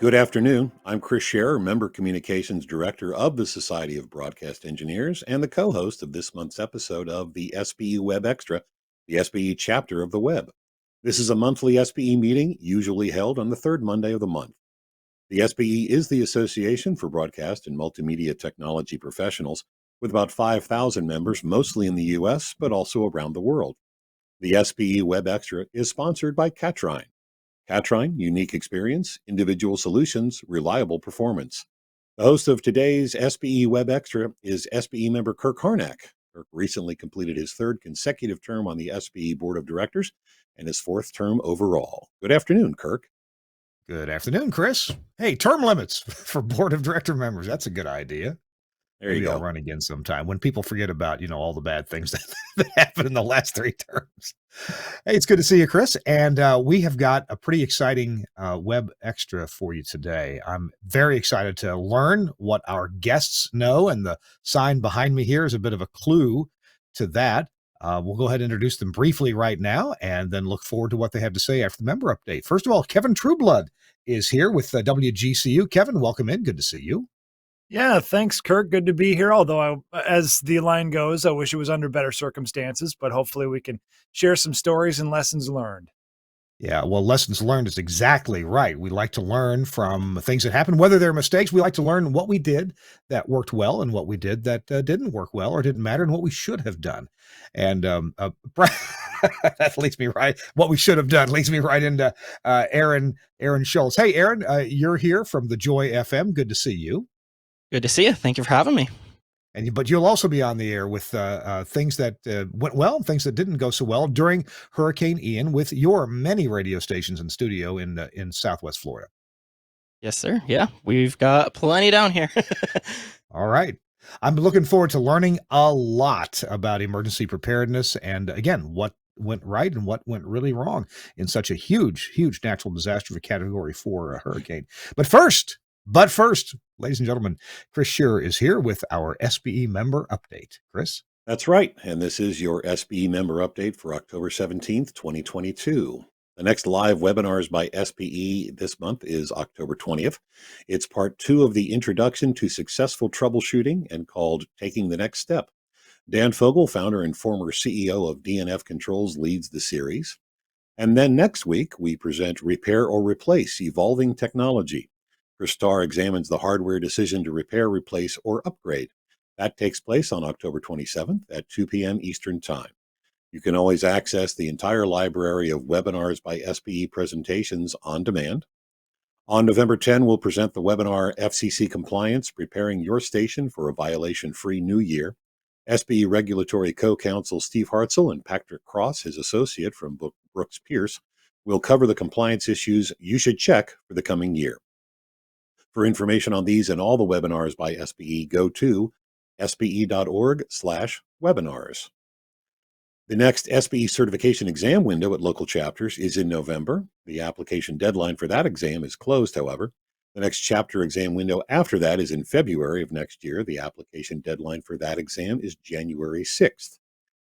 Good afternoon. I'm Chris Scherer, Member Communications Director of the Society of Broadcast Engineers and the co-host of this month's episode of the SBE WEBxtra, the SBE chapter of the web. This is a monthly SBE meeting, usually held on the third Monday of the month. The SBE is the Association for Broadcast and Multimedia Technology Professionals, with about 5,000 members, mostly in the U.S., but also around the world. The SBE WEBxtra is sponsored by Catrine. Catrine, unique experience, individual solutions, reliable performance. The host of today's SBE WEBxtra is SBE member Kirk Harnack. Kirk recently completed his third consecutive term on the SBE Board of Directors and his fourth term overall. Good afternoon, Kirk. Good afternoon, Chris. Hey, term limits for Board of Director members. That's a good idea. There you go. I'll run again sometime when people forget about, all the bad things that happened in the last three terms. Hey, it's good to see you, Chris. And we have got a pretty exciting WEBxtra for you today. I'm very excited to learn what our guests know, and the sign behind me here is a bit of a clue to that. We'll go ahead and introduce them briefly right now and then look forward to what they have to say after the member update. First of all, Kevin Trueblood is here with WGCU. Kevin, welcome in. Good to see you. Yeah, thanks, Kirk. Good to be here. Although, as the line goes, I wish it was under better circumstances, but hopefully we can share some stories and lessons learned. Yeah, well, lessons learned is exactly right. We like to learn from things that happen, whether they're mistakes. We like to learn what we did that worked well and what we did that didn't work well or didn't matter and what we should have done. And that leads me right. What we should have done leads me right into Aaron Schultz. Hey, Aaron, you're here from the Joy FM. Good to see you. Good to see you. Thank you for having me. But you'll also be on the air with things that went well and things that didn't go so well during Hurricane Ian with your many radio stations and studio in Southwest Florida. Yes, sir. Yeah, we've got plenty down here. All right. I'm looking forward to learning a lot about emergency preparedness and, again, what went right and what went really wrong in such a huge, huge natural disaster of a Category 4 hurricane. But first, ladies and gentlemen, Chris Scherer is here with our SBE member update. Chris? That's right, and this is your SBE member update for October 17th, 2022. The next live webinars by SBE this month is October 20th. It's part 2 of the Introduction to Successful Troubleshooting and called Taking the Next Step. Dan Fogel, founder and former CEO of DNF Controls, leads the series. And then next week, we present Repair or Replace, Evolving Technology. Chris Starr examines the hardware decision to repair, replace, or upgrade. That takes place on October 27th at 2 p.m. Eastern Time. You can always access the entire library of webinars by SBE presentations on demand. On November 10, we'll present the webinar FCC Compliance, Preparing Your Station for a Violation-Free New Year. SBE Regulatory Co-Counsel Steve Hartzell and Patrick Cross, his associate from Brooks Pierce, will cover the compliance issues you should check for the coming year. For information on these and all the webinars by SBE, go to sbe.org/webinars. The next SBE certification exam window at local chapters is in November. The application deadline for that exam is closed, however. The next chapter exam window after that is in February of next year. The application deadline for that exam is January 6th.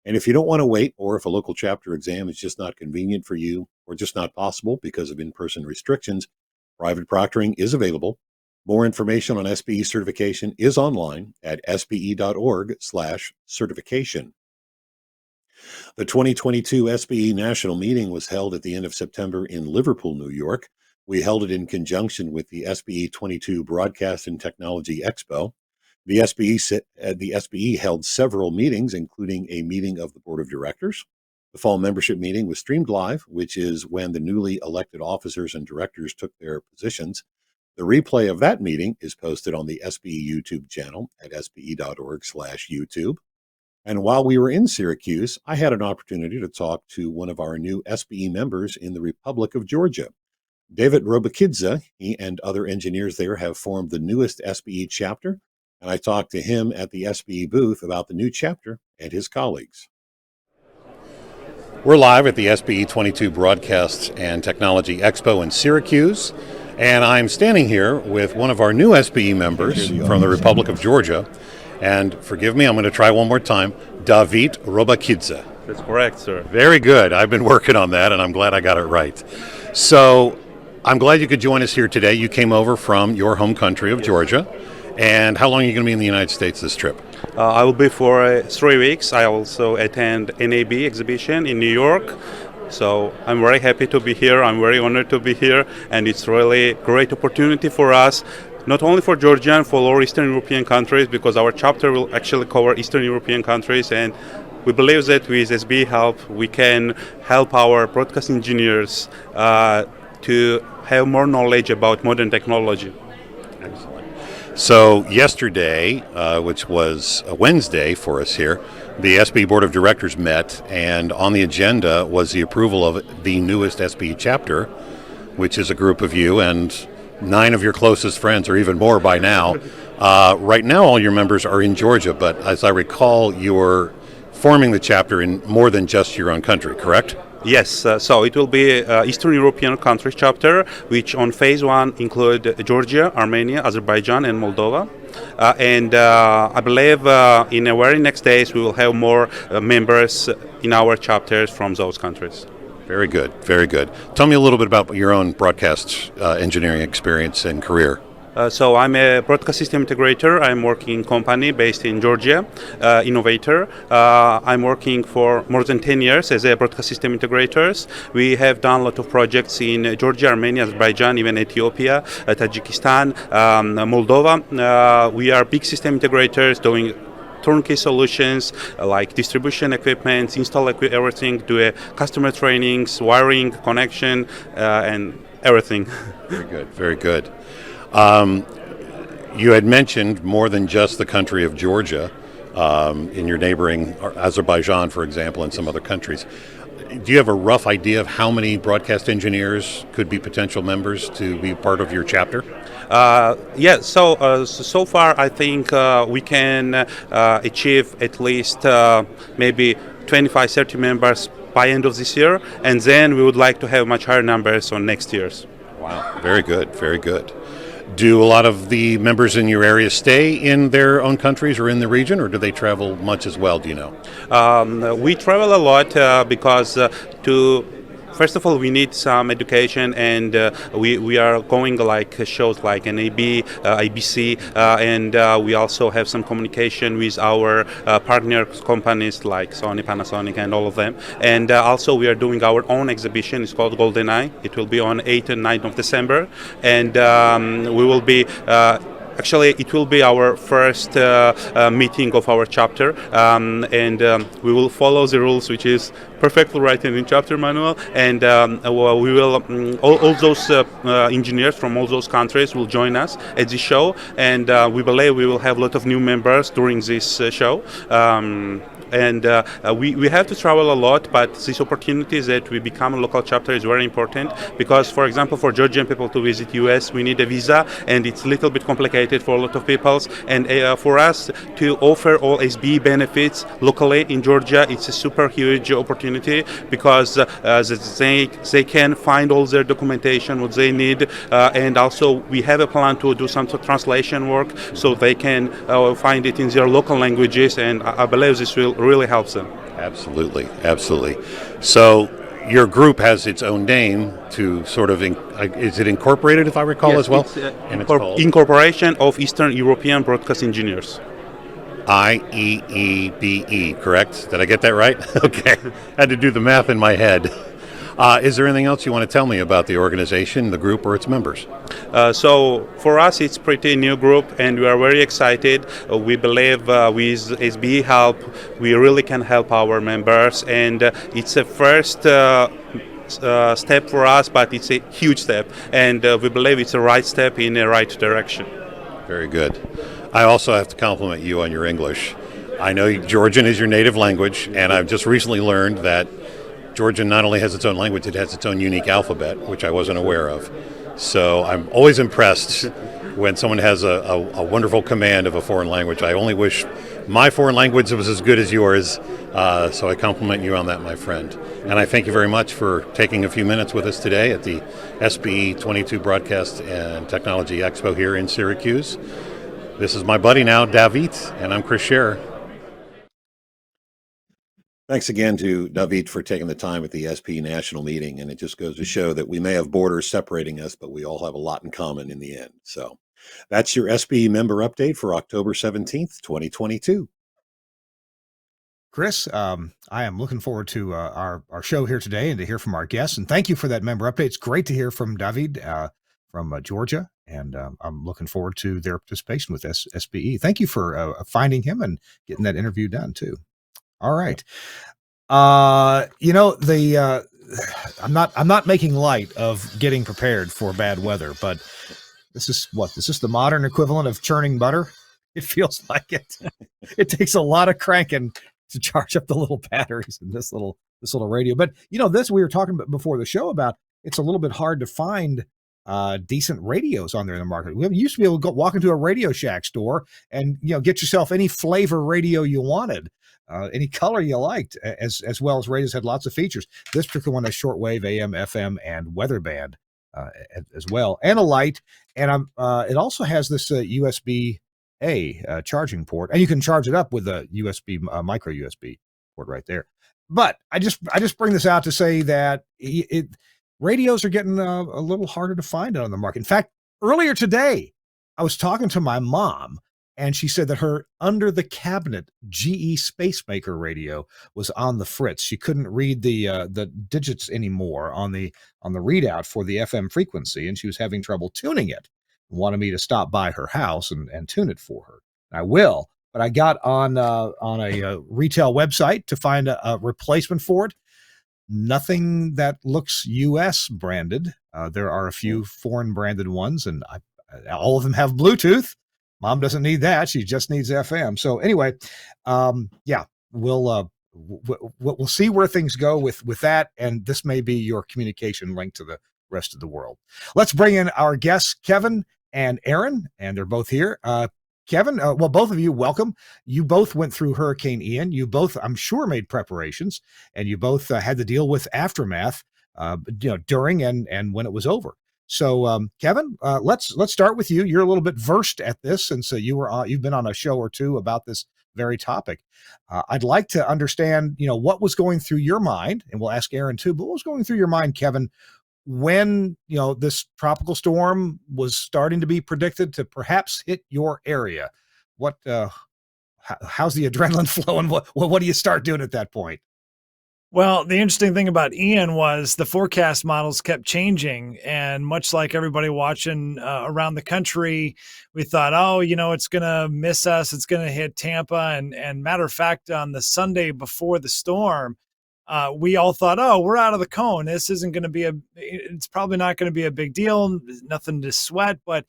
And if you don't want to wait, or if a local chapter exam is just not convenient for you, or just not possible because of in-person restrictions, private proctoring is available. More information on SBE certification is online at sbe.org/certification. The 2022 SBE National Meeting was held at the end of September in Liverpool, New York. We held it in conjunction with the SBE 22 Broadcast and Technology Expo. The SBE held several meetings, including a meeting of the Board of Directors. The fall membership meeting was streamed live, which is when the newly elected officers and directors took their positions. The replay of that meeting is posted on the SBE YouTube channel at sbe.org/YouTube. And while we were in Syracuse, I had an opportunity to talk to one of our new SBE members in the Republic of Georgia. David Robakidze, he and other engineers there have formed the newest SBE chapter, and I talked to him at the SBE booth about the new chapter and his colleagues. We're live at the SBE 22 Broadcast and Technology Expo in Syracuse. And I'm standing here with one of our new SBE members from the Republic of Georgia. And forgive me, I'm going to try one more time. David Robakidze. That's correct, sir. Very good. I've been working on that, and I'm glad I got it right. So I'm glad you could join us here today. You came over from your home country of Georgia. And how long are you going to be in the United States this trip? I will be for 3 weeks. I also attend NAB exhibition in New York. So I'm very happy to be here. I'm very honored to be here. And it's really a great opportunity for us, not only for Georgia and for all Eastern European countries, because our chapter will actually cover Eastern European countries. And we believe that with SBE help, we can help our broadcast engineers to have more knowledge about modern technology. Excellent. So yesterday, which was a Wednesday for us here, the SBE Board of Directors met, and on the agenda was the approval of the newest SBE chapter, which is a group of you and 9 of your closest friends, or even more by now. Right now, all your members are in Georgia, but as I recall, you're forming the chapter in more than just your own country, correct? Yes, so it will be Eastern European countries chapter, which on phase 1 include Georgia, Armenia, Azerbaijan, and Moldova. And I believe in the very next days we will have more members in our chapters from those countries. Very good, very good. Tell me a little bit about your own broadcast engineering experience and career. So I'm a broadcast system integrator. I'm working in company based in Georgia, innovator. I'm working for more than 10 years as a broadcast system integrator. We have done a lot of projects in Georgia, Armenia, Azerbaijan, even Ethiopia, Tajikistan, Moldova. We are big system integrators doing turnkey solutions like distribution equipment, install everything, do customer trainings, wiring, connection, and everything. Very good, very good. You had mentioned more than just the country of Georgia in your neighboring Azerbaijan, for example, and some other countries. Do you have a rough idea of how many broadcast engineers could be potential members to be part of your chapter? So far I think we can achieve at least maybe 25-30 members by end of this year, and then we would like to have much higher numbers on next year's. Wow, very good, very good. Do a lot of the members in your area stay in their own countries or in the region, or do they travel much as well, do you know? We travel a lot because first of all, we need some education, and we are going like shows like NAB, ABC, and we also have some communication with our partner companies like Sony, Panasonic, and all of them. And also we are doing our own exhibition. It's called GoldenEye. It will be on 8th and 9th of December, and we will be actually, it will be our first meeting of our chapter, and we will follow the rules, which is perfectly written in chapter manual, and we will all those engineers from all those countries will join us at the show, and we believe we will have a lot of new members during this show. And we have to travel a lot, but this opportunity that we become a local chapter is very important, because, for example, for Georgian people to visit US, we need a visa, and it's a little bit complicated for a lot of people. And for us to offer all SBE benefits locally in Georgia, it's a super huge opportunity, because they can find all their documentation, what they need, and also we have a plan to do some translation work so they can find it in their local languages, and I believe this will really helps them. Absolutely, absolutely. So your group has its own name to sort of, is it incorporated, if I recall, yes, as well? It's called Incorporation of Eastern European Broadcast Engineers. IEEBE, correct? Did I get that right? Okay. Had to do the math in my head. Is there anything else you want to tell me about the organization, the group, or its members? So for us, it's pretty new group, and we are very excited. We believe with SBE help, we really can help our members, and it's a first step for us, but it's a huge step, and we believe it's a right step in the right direction. Very good. I also have to compliment you on your English. I know Georgian is your native language, and I've just recently learned that Georgian not only has its own language, it has its own unique alphabet, which I wasn't aware of. So I'm always impressed when someone has a wonderful command of a foreign language. I only wish my foreign language was as good as yours, so I compliment you on that, my friend. And I thank you very much for taking a few minutes with us today at the SBE 22 Broadcast and Technology Expo here in Syracuse. This is my buddy now, David, and I'm Chris Scherer. Thanks again to David for taking the time at the SBE National meeting. And it just goes to show that we may have borders separating us, but we all have a lot in common in the end. So that's your SBE member update for October 17th, 2022. Chris, I am looking forward to our show here today and to hear from our guests. And thank you for that member update. It's great to hear from David from Georgia. And I'm looking forward to their participation with SBE. Thank you for finding him and getting that interview done too. All right. You know, I'm not making light of getting prepared for bad weather, but this is the modern equivalent of churning butter. It feels like it. It takes a lot of cranking to charge up the little batteries in this little radio. But you know, this we were talking about before the show about it's a little bit hard to find decent radios on there in the market. We used to be able to walk into a Radio Shack store and, you know, get yourself any flavor radio you wanted. Any color you liked, as well as radios had lots of features. This particular one has shortwave, AM, FM, and weather band as well, and a light. And it also has this USB-A charging port, and you can charge it up with a USB micro USB port right there. But I just bring this out to say that radios are getting a little harder to find on the market. In fact, earlier today, I was talking to my mom. And she said that her under the cabinet GE Spacemaker radio was on the fritz. She couldn't read the digits anymore on the readout for the FM frequency, and she was having trouble tuning it. Wanted me to stop by her house and tune it for her. I will, but I got on a retail website to find a replacement for it. Nothing that looks US branded. There are a few foreign branded ones, and all of them have Bluetooth. Mom doesn't need that. She just needs FM. So anyway, yeah, we'll see where things go with that. And this may be your communication link to the rest of the world. Let's bring in our guests, Kevin and Aaron, and they're both here. Kevin, well, both of you, welcome. You both went through Hurricane Ian. You both, I'm sure, made preparations, and you both had to deal with aftermath, during and when it was over. So, Kevin, let's start with you. You're a little bit versed at this, and so you've been on a show or two about this very topic. I'd like to understand, what was going through your mind, and we'll ask Aaron too. But what was going through your mind, Kevin, when this tropical storm was starting to be predicted to perhaps hit your area? What, how's the adrenaline flowing? What do you start doing at that point? Well, the interesting thing about Ian was the forecast models kept changing. And much like everybody watching around the country, we thought, it's going to miss us. It's going to hit Tampa. And matter of fact, on the Sunday before the storm, we all thought, we're out of the cone. This isn't going to it's probably not going to be a big deal. Nothing to sweat. But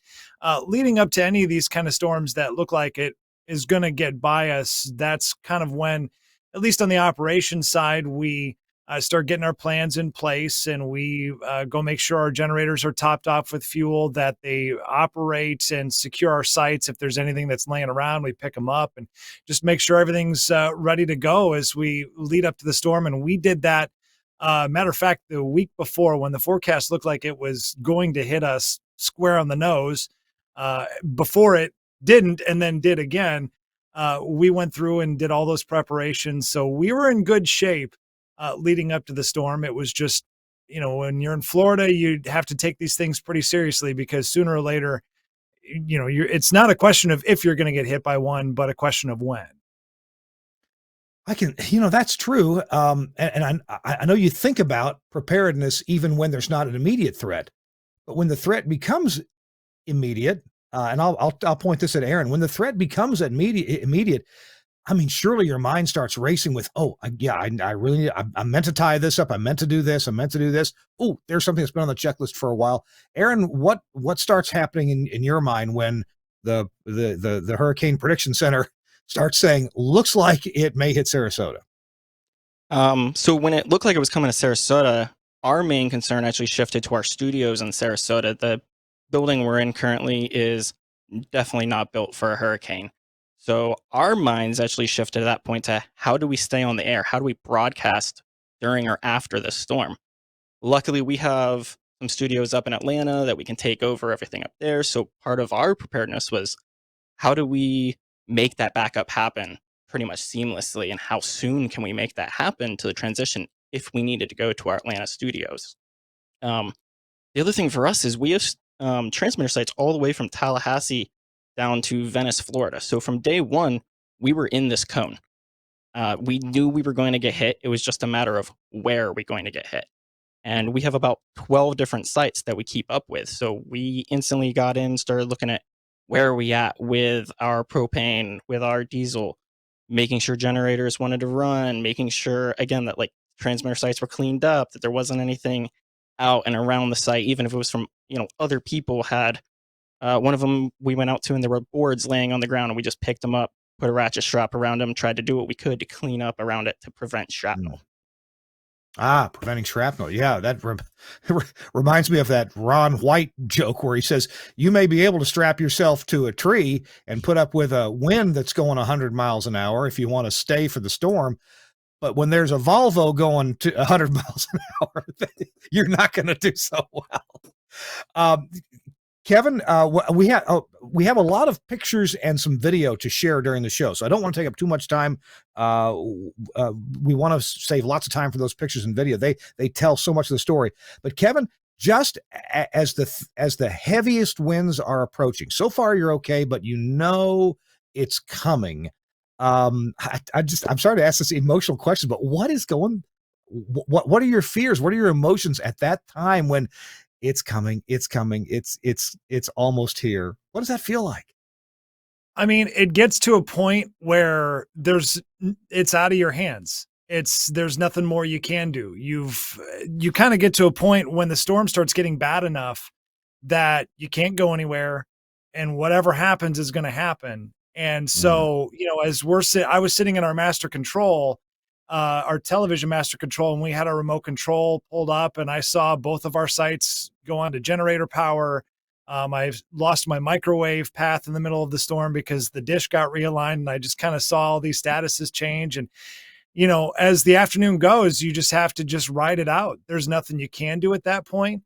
leading up to any of these kind of storms that look like it is going to get by us, that's kind of when, at least on the operations side, we start getting our plans in place, and we go make sure our generators are topped off with fuel, that they operate and secure our sites. If there's anything that's laying around, we pick them up and just make sure everything's ready to go as we lead up to the storm. And we did that. Matter of fact, the week before, when the forecast looked like it was going to hit us square on the nose, before it didn't and then did again, we went through and did all those preparations. So we were in good shape leading up to the storm. It was just, when you're in Florida, you have to take these things pretty seriously, because sooner or later, it's not a question of if you're going to get hit by one, but a question of when. That's true. And I know you think about preparedness even when there's not an immediate threat, but when the threat becomes immediate, and I'll point this at Aaron. When the threat becomes immediate, I mean, surely your mind starts racing with, I really I meant to tie this up. I meant to do this. I meant to do this. Oh, there's something that's been on the checklist for a while. Aaron, what starts happening in your mind when the Hurricane Prediction Center starts saying, looks like it may hit Sarasota? So when it looked like it was coming to Sarasota, our main concern actually shifted to our studios in Sarasota. The building we're in currently is definitely not built for a hurricane. So our minds actually shifted at that point to, how do we stay on the air? How do we broadcast during or after the storm? Luckily, we have some studios up in Atlanta that we can take over everything up there. So part of our preparedness was, how do we make that backup happen pretty much seamlessly, and how soon can we make that happen to the transition if we needed to go to our Atlanta studios. The other thing for us is we have transmitter sites all the way from Tallahassee down to Venice, Florida. So from day one, we were in this cone. We knew we were going to get hit. It was just a matter of where are we going to get hit. And we have about 12 different sites that we keep up with. So we instantly got in, started looking at where are we at with our propane, with our diesel, making sure generators wanted to run, making sure, again, that like transmitter sites were cleaned up, that there wasn't anything out and around the site, even if it was from, other people had, one of them we went out to and there were boards laying on the ground and we just picked them up, put a ratchet strap around them, tried to do what we could to clean up around it to prevent shrapnel. Preventing shrapnel. Yeah, that reminds me of that Ron White joke where he says, you may be able to strap yourself to a tree and put up with a wind that's going 100 miles an hour if you want to stay for the storm. But when there's a Volvo going to 100 miles an hour, you're not going to do so well. Kevin, we have a lot of pictures and some video to share during the show, so I don't want to take up too much time. We want to save lots of time for those pictures and video. They tell so much of the story. But Kevin, just as the heaviest winds are approaching, so far you're okay, but it's coming. I'm sorry to ask this emotional question, but what are your fears? What are your emotions at that time when it's coming, it's almost here? What does that feel like? I mean, it gets to a point where it's out of your hands. There's nothing more you can do. You kind of get to a point when the storm starts getting bad enough that you can't go anywhere, and whatever happens is going to happen. And so, as I was sitting in our master control, our television master control, and we had our remote control pulled up, and I saw both of our sites go on to generator power. I've lost my microwave path in the middle of the storm because the dish got realigned, and I just kind of saw all these statuses change. And, as the afternoon goes, you just have to just ride it out. There's nothing you can do at that point.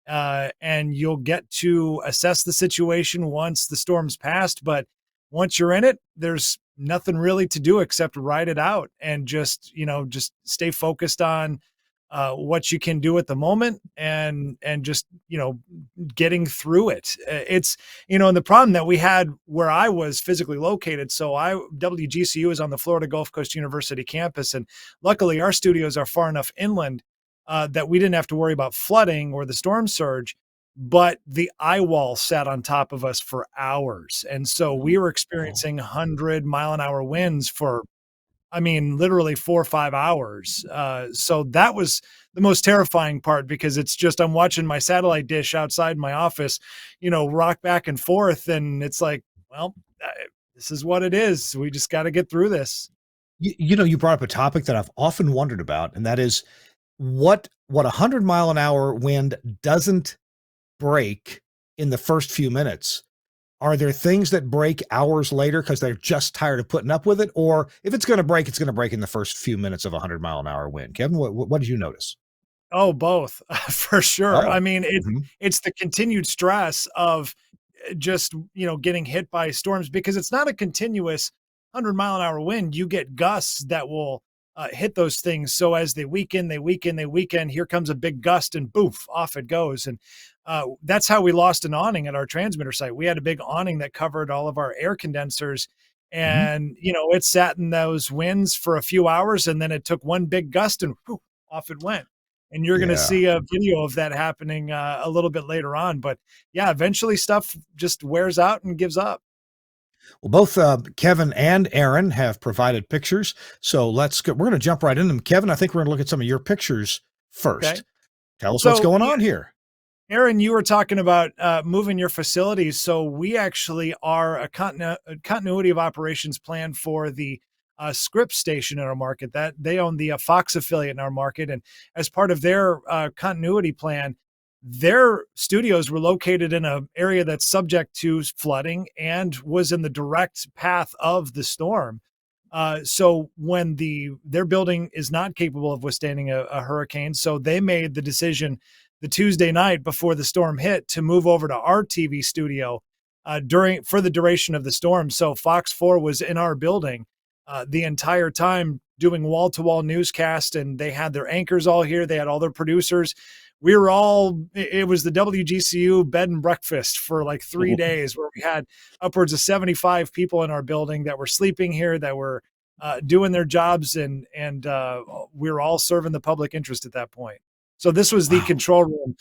And you'll get to assess the situation once the storm's passed. But once you're in it, there's nothing really to do except ride it out and just stay focused on what you can do at the moment and just, getting through it. It's, and the problem that we had where I was physically located. So WGCU is on the Florida Gulf Coast University campus. And luckily our studios are far enough inland that we didn't have to worry about flooding or the storm surge. But the eye wall sat on top of us for hours. And so we were experiencing 100-mile-an-hour winds for, literally 4 or 5 hours. So that was the most terrifying part, because it's just, I'm watching my satellite dish outside my office, rock back and forth. And it's like, well, this is what it is. We just got to get through this. You brought up a topic that I've often wondered about, and that is what 100-mile-an-hour wind doesn't break in the first few minutes. Are there things that break hours later because they're just tired of putting up with it? Or if it's going to break, it's going to break in the first few minutes of 100-mile-an-hour wind? Kevin, what did you notice? Oh, both, for sure. Oh. It's the continued stress of just, getting hit by storms, because it's not a continuous 100-mile-an-hour wind. You get gusts that will hit those things. So as they weaken, here comes a big gust and boof, off it goes. And that's how we lost an awning at our transmitter site. We had a big awning that covered all of our air condensers, and, it sat in those winds for a few hours, and then it took one big gust and whew, off it went. And you're going to see a video of that happening a little bit later on. But yeah, eventually stuff just wears out and gives up. Well, both Kevin and Aaron have provided pictures. So we're going to jump right into them. Kevin, I think we're going to look at some of your pictures first. Okay. Tell us what's going on here. Aaron, you were talking about moving your facilities. So we actually are a continuity of operations plan for the Scripps station in our market. That they own the Fox affiliate in our market. And as part of their continuity plan, their studios were located in an area that's subject to flooding and was in the direct path of the storm. So when their building is not capable of withstanding a hurricane, so they made the decision the Tuesday night before the storm hit to move over to our TV studio for the duration of the storm. So Fox 4 was in our building. the entire time doing wall-to-wall newscast, and they had their anchors all here. They had all their producers. We were all, it was the WGCU bed and breakfast for like 3 days, where we had upwards of 75 people in our building that were sleeping here, that were doing their jobs, and we were all serving the public interest at that point. So this was the control room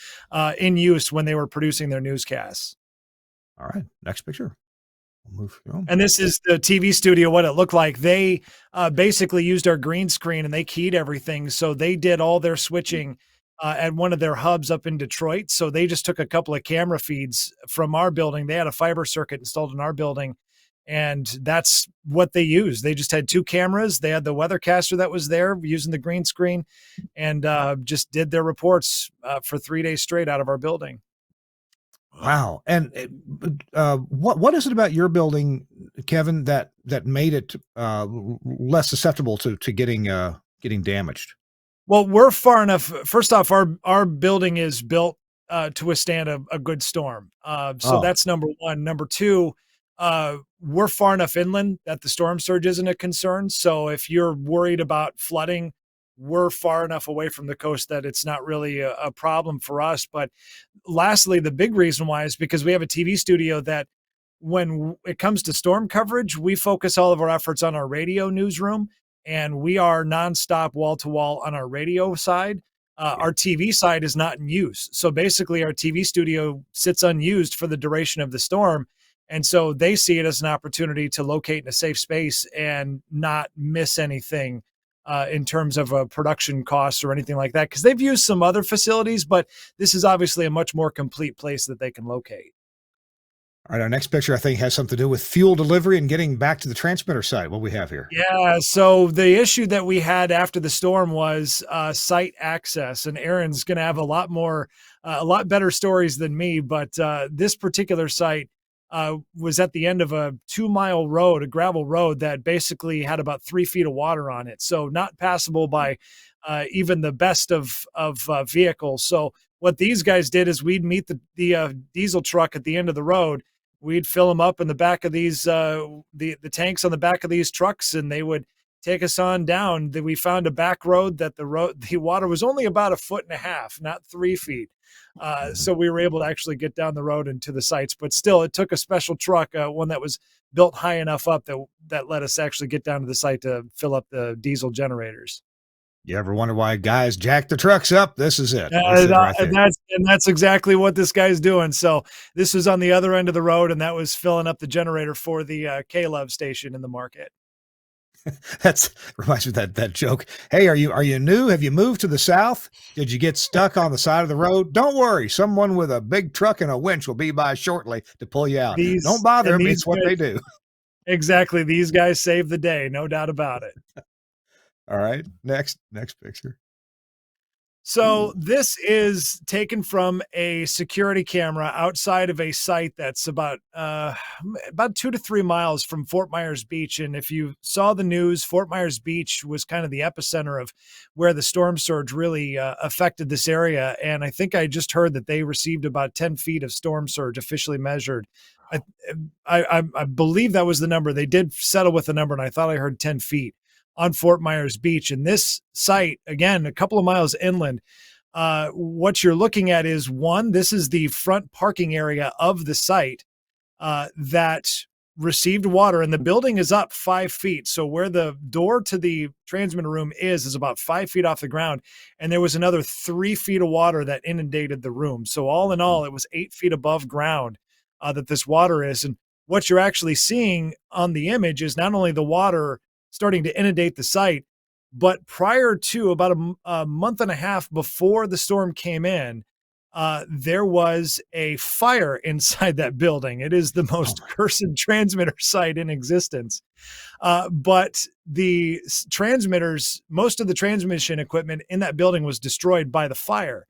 in use when they were producing their newscasts. All right, next picture. We'll move on. And this is the TV studio, what it looked like. They basically used our green screen, and they keyed everything. So they did all their switching at one of their hubs up in Detroit. So they just took a couple of camera feeds from our building. They had a fiber circuit installed in our building, and that's what they used. They just had 2 cameras. They had the weathercaster that was there using the green screen, and just did their reports for 3 days straight out of our building. Wow. And what is it about your building, Kevin, that made it less susceptible to getting damaged? Well, we're far enough. First off, our building is built to withstand a good storm. So that's number one. Number two, we're far enough inland that the storm surge isn't a concern. So if you're worried about flooding, we're far enough away from the coast that it's not really a problem for us. But lastly, the big reason why is because we have a TV studio that when it comes to storm coverage, we focus all of our efforts on our radio newsroom, and we are nonstop wall to wall on our radio side. Our TV side is not in use. So basically our TV studio sits unused for the duration of the storm. And so they see it as an opportunity to locate in a safe space and not miss anything in terms of production costs or anything like that, because they've used some other facilities, but this is obviously a much more complete place that they can locate. All right, our next picture, I think, has something to do with fuel delivery and getting back to the transmitter site. What we have here? Yeah, so the issue that we had after the storm was site access, and Aaron's going to have a lot better stories than me, but this particular site was at the end of a 2-mile road, a gravel road that basically had about 3 feet of water on it. So not passable by even the best of vehicles. So what these guys did is we'd meet the diesel truck at the end of the road. We'd fill them up in the back of these, the tanks on the back of these trucks, and they would take us on down. We found a back road that the water was only about 1.5 feet, not 3 feet. So we were able to actually get down the road and to the sites, but still it took a special truck, one that was built high enough up that let us actually get down to the site to fill up the diesel generators. You ever wonder why guys jack the trucks up? This is it. That's exactly what this guy's doing. So this was on the other end of the road, and that was filling up the generator for the K-Love station in the market. That's reminds me of that joke. Hey, are you new? Have you moved to the south? Did you get stuck on the side of the road? Don't worry. Someone with a big truck and a winch will be by shortly to pull you out. Don't bother them. It's what they do. Exactly. These guys save the day. No doubt about it. All right. Next picture. So this is taken from a security camera outside of a site that's about 2 to 3 miles from Fort Myers Beach. And if you saw the news, Fort Myers Beach was kind of the epicenter of where the storm surge really affected this area. And I think I just heard that they received about 10 feet of storm surge officially measured. I believe that was the number. They did settle with the number, and I thought I heard 10 feet. On Fort Myers Beach. And this site, again, a couple of miles inland, what you're looking at is this is the front parking area of the site that received water, and the building is up 5 feet. So where the door to the transmitter room is about 5 feet off the ground. And there was another 3 feet of water that inundated the room. So all in all, it was 8 feet above ground that this water is. And what you're actually seeing on the image is not only the water starting to inundate the site, but prior to about a month and a half before the storm came in, there was a fire inside that building. It is the most cursed transmitter site in existence. But the transmitters, most of the transmission equipment in that building was destroyed by the fire.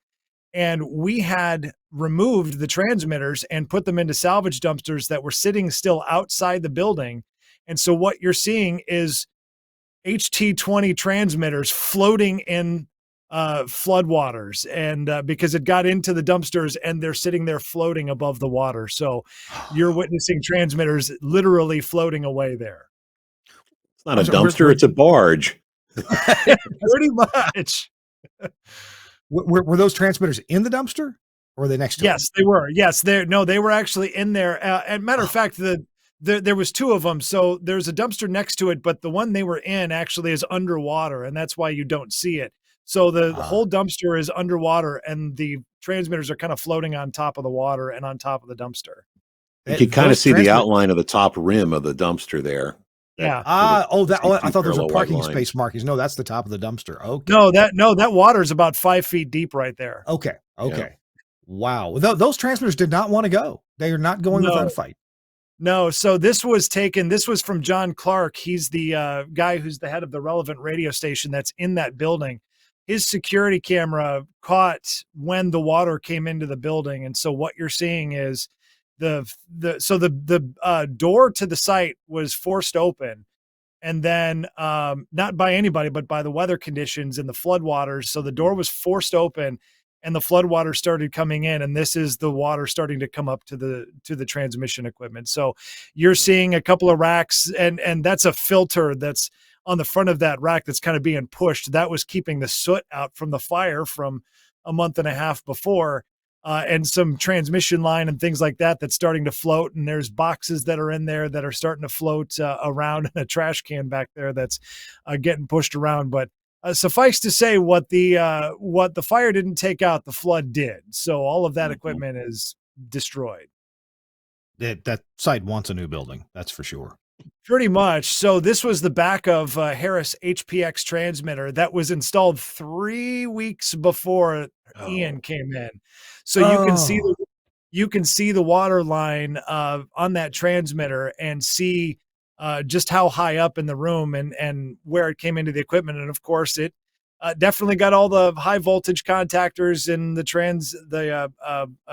And we had removed the transmitters and put them into salvage dumpsters that were sitting still outside the building. And so what you're seeing is HT20 transmitters floating in floodwaters, and because it got into the dumpsters and they're sitting there floating above the water. So you're witnessing transmitters literally floating away there. It's not a dumpster, it's a barge. Pretty much. Were those transmitters in the dumpster, or were they next to it? Yes, they were. Yes, they were actually in there. And matter of fact, there was two of them. So there's a dumpster next to it, but the one they were in actually is underwater, and that's why you don't see it. So the whole dumpster is underwater, and the transmitters are kind of floating on top of the water and on top of the dumpster. You can kind of see the outline of the top rim of the dumpster there. Yeah. I thought those were parking space markings. No, that's the top of the dumpster. Okay. No, that water is about 5 feet deep right there. Okay. Yeah. Wow. Those transmitters did not want to go. They are not going without a fight. No. So this was from John Clark. He's the guy who's the head of the relevant radio station that's in that building. His security camera caught when the water came into the building. And so what you're seeing is the door to the site was forced open, and then not by anybody, but by the weather conditions and the floodwaters. So the door was forced open, and the floodwater started coming in, and this is the water starting to come up to the transmission equipment. So you're seeing a couple of racks, and that's a filter that's on the front of that rack that's kind of being pushed. That was keeping the soot out from the fire from a month and a half before. And some transmission line and things like that that's starting to float. And there's boxes that are in there that are starting to float around, and a trash can back there that's getting pushed around. But suffice to say, what the fire didn't take out, the flood did. So all of that equipment is destroyed. That site wants a new building. That's for sure. Pretty much. So this was the back of Harris HPX transmitter that was installed 3 weeks before Ian came in. So you can see the water line on that transmitter and see just how high up in the room and where it came into the equipment. And of course, it definitely got all the high voltage contactors, and the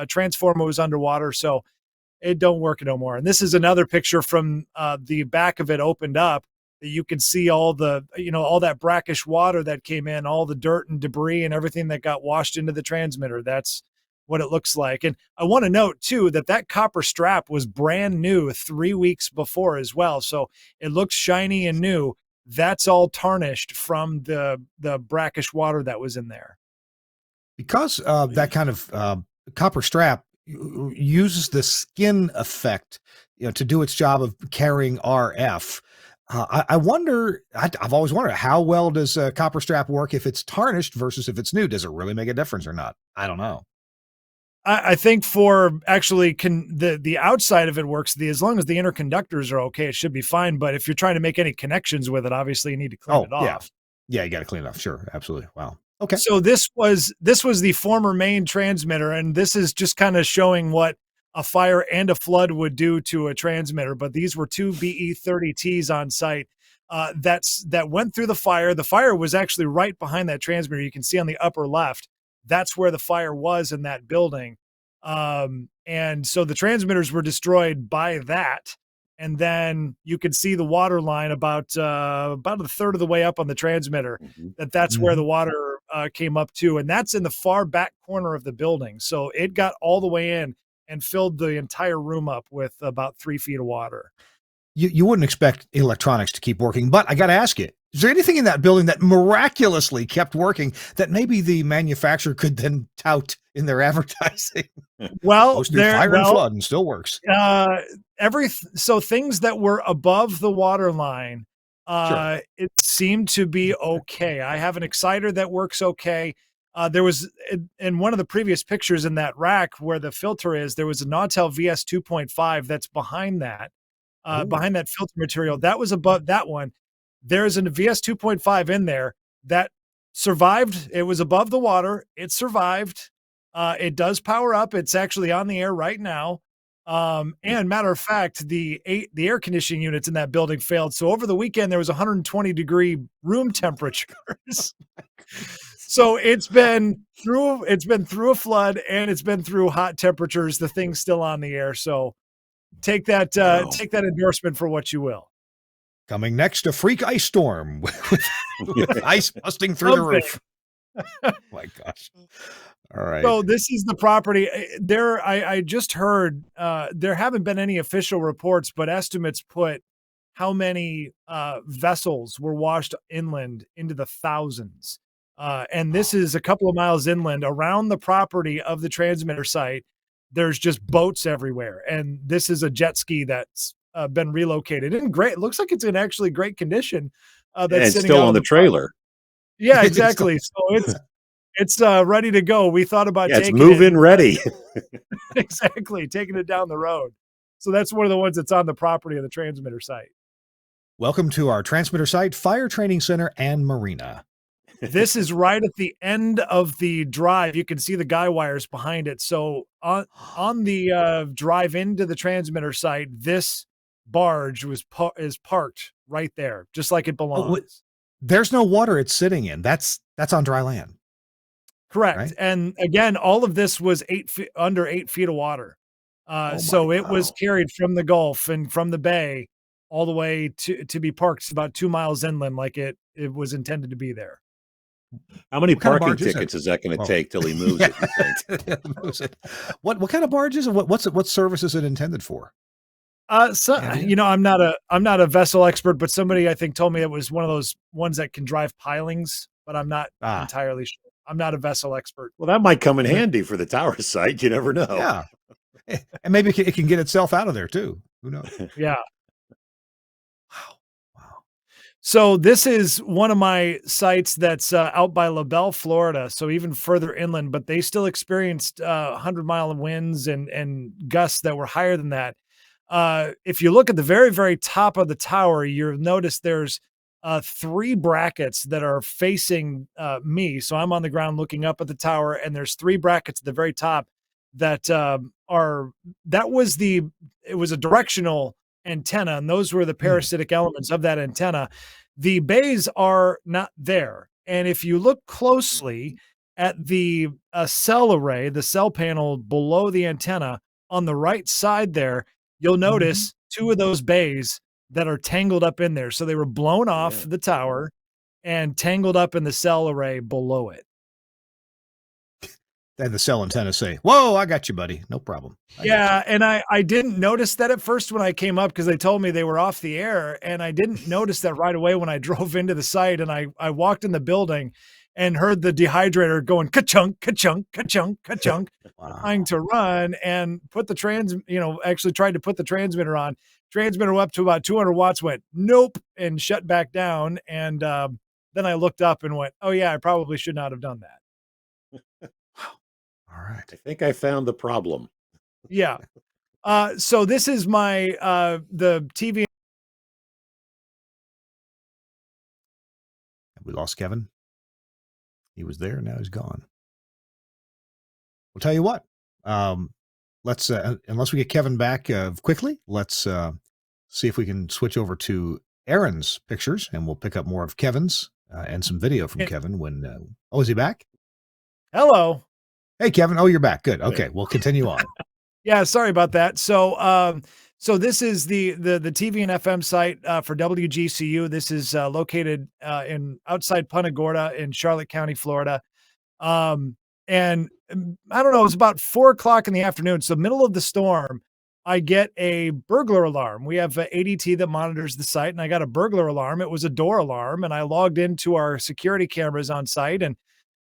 transformer was underwater. So it don't work no more. And this is another picture from the back of it opened up, that you can see all that brackish water that came in, all the dirt and debris and everything that got washed into the transmitter. That's what it looks like. And I want to note too, that copper strap was brand new 3 weeks before as well. So it looks shiny and new. That's all tarnished from the brackish water that was in there. Because that kind of copper strap uses the skin effect, to do its job of carrying RF. I wonder, I've always wondered, how well does a copper strap work if it's tarnished versus if it's new? Does it really make a difference or not? I don't know. I think for actually the outside of it works. As long as the interconductors are okay, it should be fine. But if you're trying to make any connections with it, obviously you need to clean it off. Yeah, you got to clean it off. Sure. Absolutely. Wow. Okay. So this was the former main transmitter, and this is just kind of showing what a fire and a flood would do to a transmitter. But these were two BE30Ts on site that went through the fire. The fire was actually right behind that transmitter. You can see on the upper left, that's where the fire was in that building. And so the transmitters were destroyed by that. And then you could see the water line about a third of the way up on the transmitter. That's where the water came up to, and that's in the far back corner of the building. So it got all the way in and filled the entire room up with about 3 feet of water. You wouldn't expect electronics to keep working, but I got to ask you, is there anything in that building that miraculously kept working that maybe the manufacturer could then tout in their advertising? Well, fire and flood and still works. So things that were above the water line, it seemed to be okay. I have an exciter that works okay. There was, in one of the previous pictures in that rack where the filter is, there was a Nautel VS 2.5 that's behind that, behind that filter material. That was above that one. There's a VS 2.5 in there that survived. It was above the water. It survived. It does power up. It's actually on the air right now. And matter of fact, the air conditioning units in that building failed. So over the weekend, there was 120-degree room temperatures. So it's been through a flood, and it's been through hot temperatures. The thing's still on the air. So take that endorsement for what you will. Coming next, a freak ice storm with ice busting through the roof. Oh my gosh. All right. So this is the property there. I just heard there haven't been any official reports, but estimates put how many vessels were washed inland into the thousands. And this is a couple of miles inland around the property of the transmitter site. There's just boats everywhere. And this is a jet ski that's been relocated in great. It looks like it's in actually great condition. And That's it's sitting still out on the trailer. Yeah, exactly. So it's ready to go. We thought about Yeah, it's taking move-in ready. exactly, taking it down the road. So that's one of the ones that's on the property of the transmitter site. Welcome to our transmitter site, Fire Training Center and Marina. This is right at the end of the drive. You can see the guy wires behind it. So on the drive into the transmitter site, this barge is parked right there, just like it belongs. There's no water it's sitting in. That's on dry land. Correct. Right? And again, all of this was under 8 feet of water. So it was carried from the Gulf and from the bay all the way to be parked about 2 miles inland, like it was intended to be there. How many What kind of parking barge is tickets it? is that going to Oh. take till he moves it, you think? Moves it. What kind of barge is it? What service is it intended for? So I'm not a vessel expert, but somebody I think told me it was one of those ones that can drive pilings, but I'm not entirely sure. I'm not a vessel expert. Well, that might come in handy for the tower site. You never know. Yeah. And maybe it can get itself out of there too. Who knows? Yeah. Wow. So this is one of my sites that's out by LaBelle, Florida. So even further inland, but they still experienced 100-mile winds and gusts that were higher than that. If you look at the very, very top of the tower, you'll notice there's 3 brackets that are facing me. So I'm on the ground looking up at the tower, and there's 3 brackets at the very top that it was a directional antenna, and those were the parasitic elements of that antenna. The bays are not there. And if you look closely at the cell array, the cell panel below the antenna on the right side there, you'll notice 2 of those bays that are tangled up in there. So they were blown off the tower and tangled up in the cell array below it. And the cell antenna say, "Whoa, I got you, buddy. No problem." And I didn't notice that at first when I came up because they told me they were off the air, and I didn't notice that right away when I drove into the site, and I walked in the building and heard the dehydrator going ka-chunk, ka-chunk, ka-chunk, ka-chunk, trying to run and put the actually tried to put the transmitter on. Transmitter up to about 200 watts, went nope, and shut back down. And then I looked up and went, oh yeah, I probably should not have done that. All right. I think I found the problem. Yeah. So this is my the TV. We lost Kevin. He was there. Now he's gone. We'll tell you what. Let's unless we get Kevin back quickly, let's see if we can switch over to Aaron's pictures, and we'll pick up more of Kevin's and some video from Kevin when. Is he back? Hello. Hey, Kevin. Oh, you're back. Good. Okay, we'll continue on. Yeah, sorry about that. So, so this is the TV and FM site for WGCU. This is located in outside Punta Gorda in Charlotte County, Florida. And I don't know, it was about 4:00 in the afternoon. So middle of the storm, I get a burglar alarm. We have ADT that monitors the site, and I got a burglar alarm. It was a door alarm, and I logged into our security cameras on site, and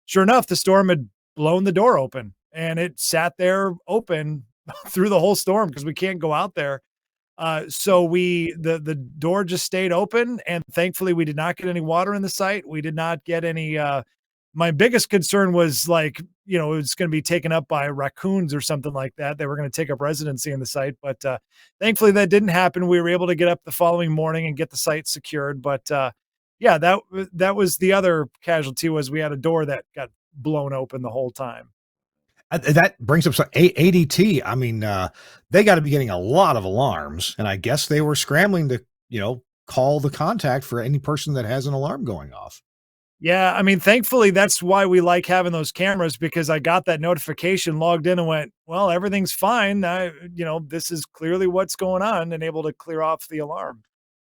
sure enough, the storm had blown the door open, and it sat there open through the whole storm because we can't go out there. So the door just stayed open, and thankfully we did not get any water in the site. We did not get any, my biggest concern was like, it was going to be taken up by raccoons or something like that. They were going to take up residency in the site, but thankfully that didn't happen. We were able to get up the following morning and get the site secured. But yeah, that was the other casualty, was we had a door that got blown open the whole time. That brings up some ADT. I mean, they got to be getting a lot of alarms, and I guess they were scrambling to, call the contact for any person that has an alarm going off. Yeah, I mean, thankfully, that's why we like having those cameras, because I got that notification, logged in, and went, well, everything's fine. This is clearly what's going on, and able to clear off the alarm.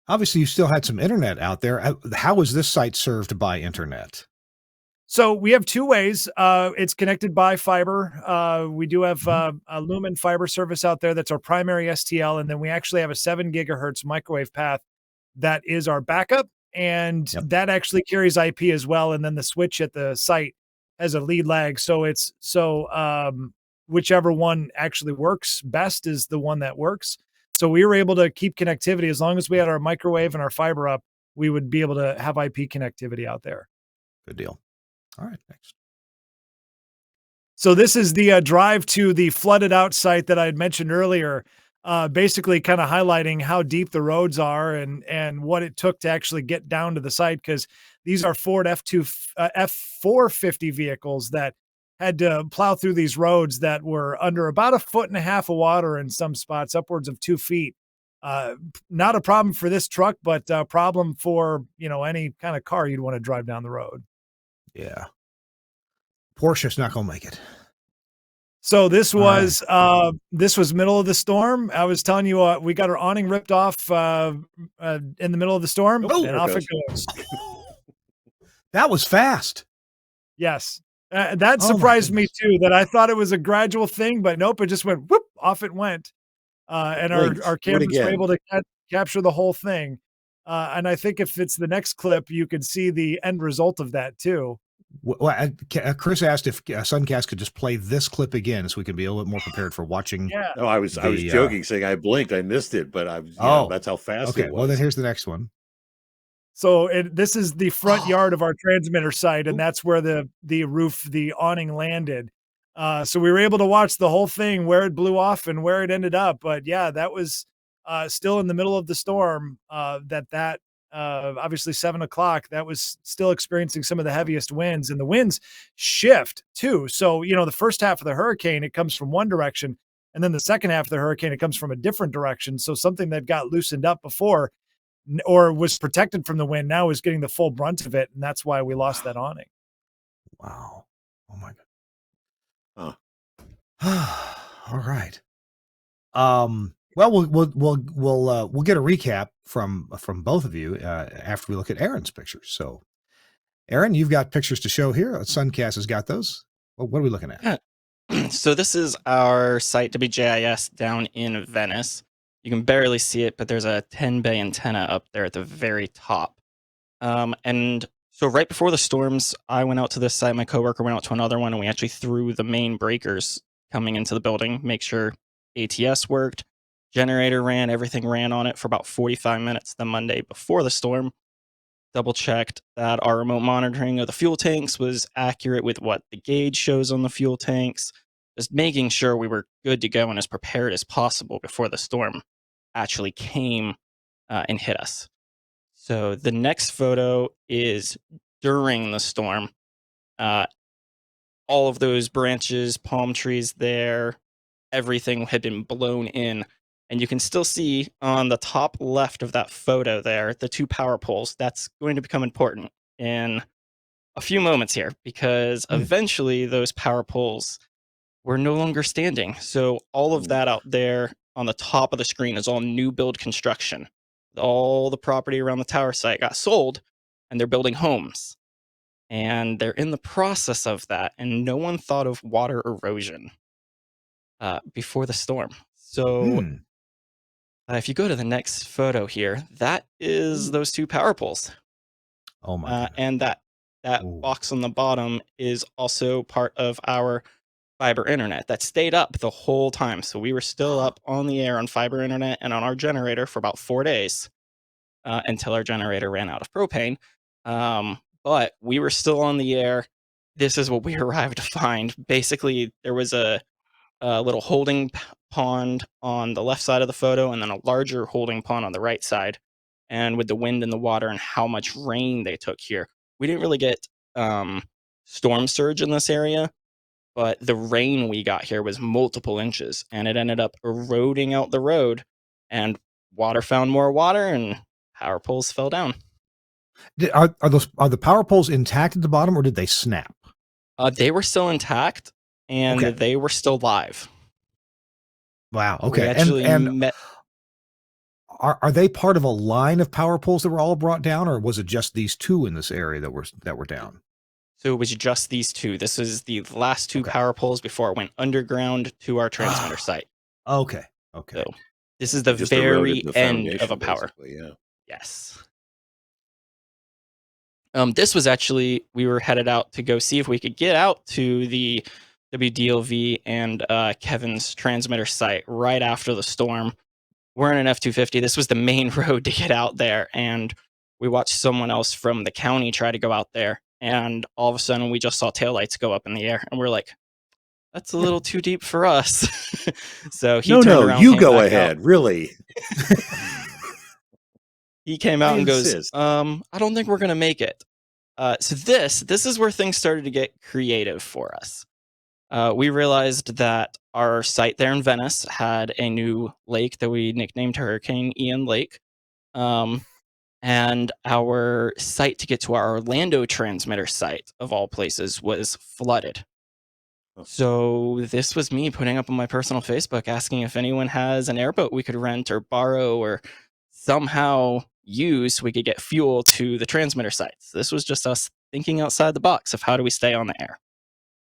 Obviously, you still had some internet out there. How is this site served by internet? So we have 2 ways. It's connected by fiber. We do have a Lumen fiber service out there. That's our primary STL. And then we actually have a 7 gigahertz microwave path that is our backup. And that actually carries IP as well. And then the switch at the site has a lead lag. So whichever one actually works best is the one that works. So we were able to keep connectivity as long as we had our microwave and our fiber up, we would be able to have IP connectivity out there. Good deal. All right, next. So this is the drive to the flooded out site that I had mentioned earlier, basically kind of highlighting how deep the roads are and what it took to actually get down to the site, because these are Ford F450 vehicles that had to plow through these roads that were under about 1.5 feet of water in some spots, upwards of 2 feet. Not a problem for this truck, but a problem for, any kind of car you'd want to drive down the road. Yeah. Porsche's not going to make it. So this was middle of the storm. I was telling you, we got our awning ripped off in the middle of the storm, and off it goes. That was fast. Yes. That surprised me too, that I thought it was a gradual thing, but nope, it just went whoop, off it went. And our cameras were able to capture the whole thing. And I think if it's the next clip, you could see the end result of that too. Well, Chris asked if Suncast could just play this clip again so we can be a little bit more prepared for watching. Yeah. No, I was joking, saying I blinked, I missed it, but that's how fast it was. Well, then here's the next one. So this is the front yard of our transmitter site, and that's where the roof, the awning landed. So we were able to watch the whole thing, where it blew off and where it ended up. But yeah, that was still in the middle of the storm. Obviously 7 o'clock, that was still experiencing some of the heaviest winds, and the winds shift too. So, the first half of the hurricane, it comes from one direction, and then the second half of the hurricane, it comes from a different direction. So something that got loosened up before or was protected from the wind now is getting the full brunt of it. And that's why we lost that awning. Wow. Oh my God. All right. Well, we'll get a recap from both of you after we look at Aaron's pictures. So, Aaron, you've got pictures to show here. Suncast has got those. Well, what are we looking at? So this is our site WGIS down in Venice. You can barely see it, but there's a 10 bay antenna up there at the very top. And so right before the storms, I went out to this site. My coworker went out to another one, and we actually threw the main breakers coming into the building, make sure ATS worked. Generator ran, everything ran on it for about 45 minutes the Monday before the storm. Double checked that our remote monitoring of the fuel tanks was accurate with what the gauge shows on the fuel tanks. Just making sure we were good to go and as prepared as possible before the storm actually came and hit us. So the next photo is during the storm. All of those branches, palm trees there, everything had been blown in. And you can still see on the top left of that photo there, the 2 power poles. That's going to become important in a few moments here, because eventually those power poles were no longer standing. So all of that out there on the top of the screen is all new build construction. All the property around the tower site got sold, and they're building homes. And they're in the process of that, and no one thought of water erosion before the storm. So if you go to the next photo here, that is those 2 power poles. Oh my! And that box on the bottom is also part of our fiber internet that stayed up the whole time. So we were still up on the air on fiber internet and on our generator for about 4 days until our generator ran out of propane. But we were still on the air. This is what we arrived to find. Basically, there was a little holding pond on the left side of the photo, and then a larger holding pond on the right side. And with the wind and the water and how much rain they took here, we didn't really get storm surge in this area, but the rain we got here was multiple inches, and it ended up eroding out the road, and water found more water, and power poles fell down. Are the power poles intact at the bottom, or did they snap? They were still intact, and they were still live. Wow. Okay. We actually are they part of a line of power poles that were all brought down, or was it just these 2 in this area that were down? So it was just these 2. This is the last 2 power poles before it went underground to our transmitter site. Okay. So this is the very end of a power. Yeah. Yes. This was actually, we were headed out to go see if we could get out to the WDLV and Kevin's transmitter site right after the storm. We're in an F-250. This was the main road to get out there, and we watched someone else from the county try to go out there, and all of a sudden we just saw taillights go up in the air, and we're like, that's a little too deep for us. So he turned around, you came go back ahead, out. really. He came out I and goes, insist. I don't think we're going to make it. So this is where things started to get creative for us. We realized that our site there in Venice had a new lake that we nicknamed Hurricane Ian Lake. And our site to get to our Orlando transmitter site, of all places, was flooded. So this was me putting up on my personal Facebook asking if anyone has an airboat we could rent or borrow or somehow use so we could get fuel to the transmitter sites. This was just us thinking outside the box of how do we stay on the air.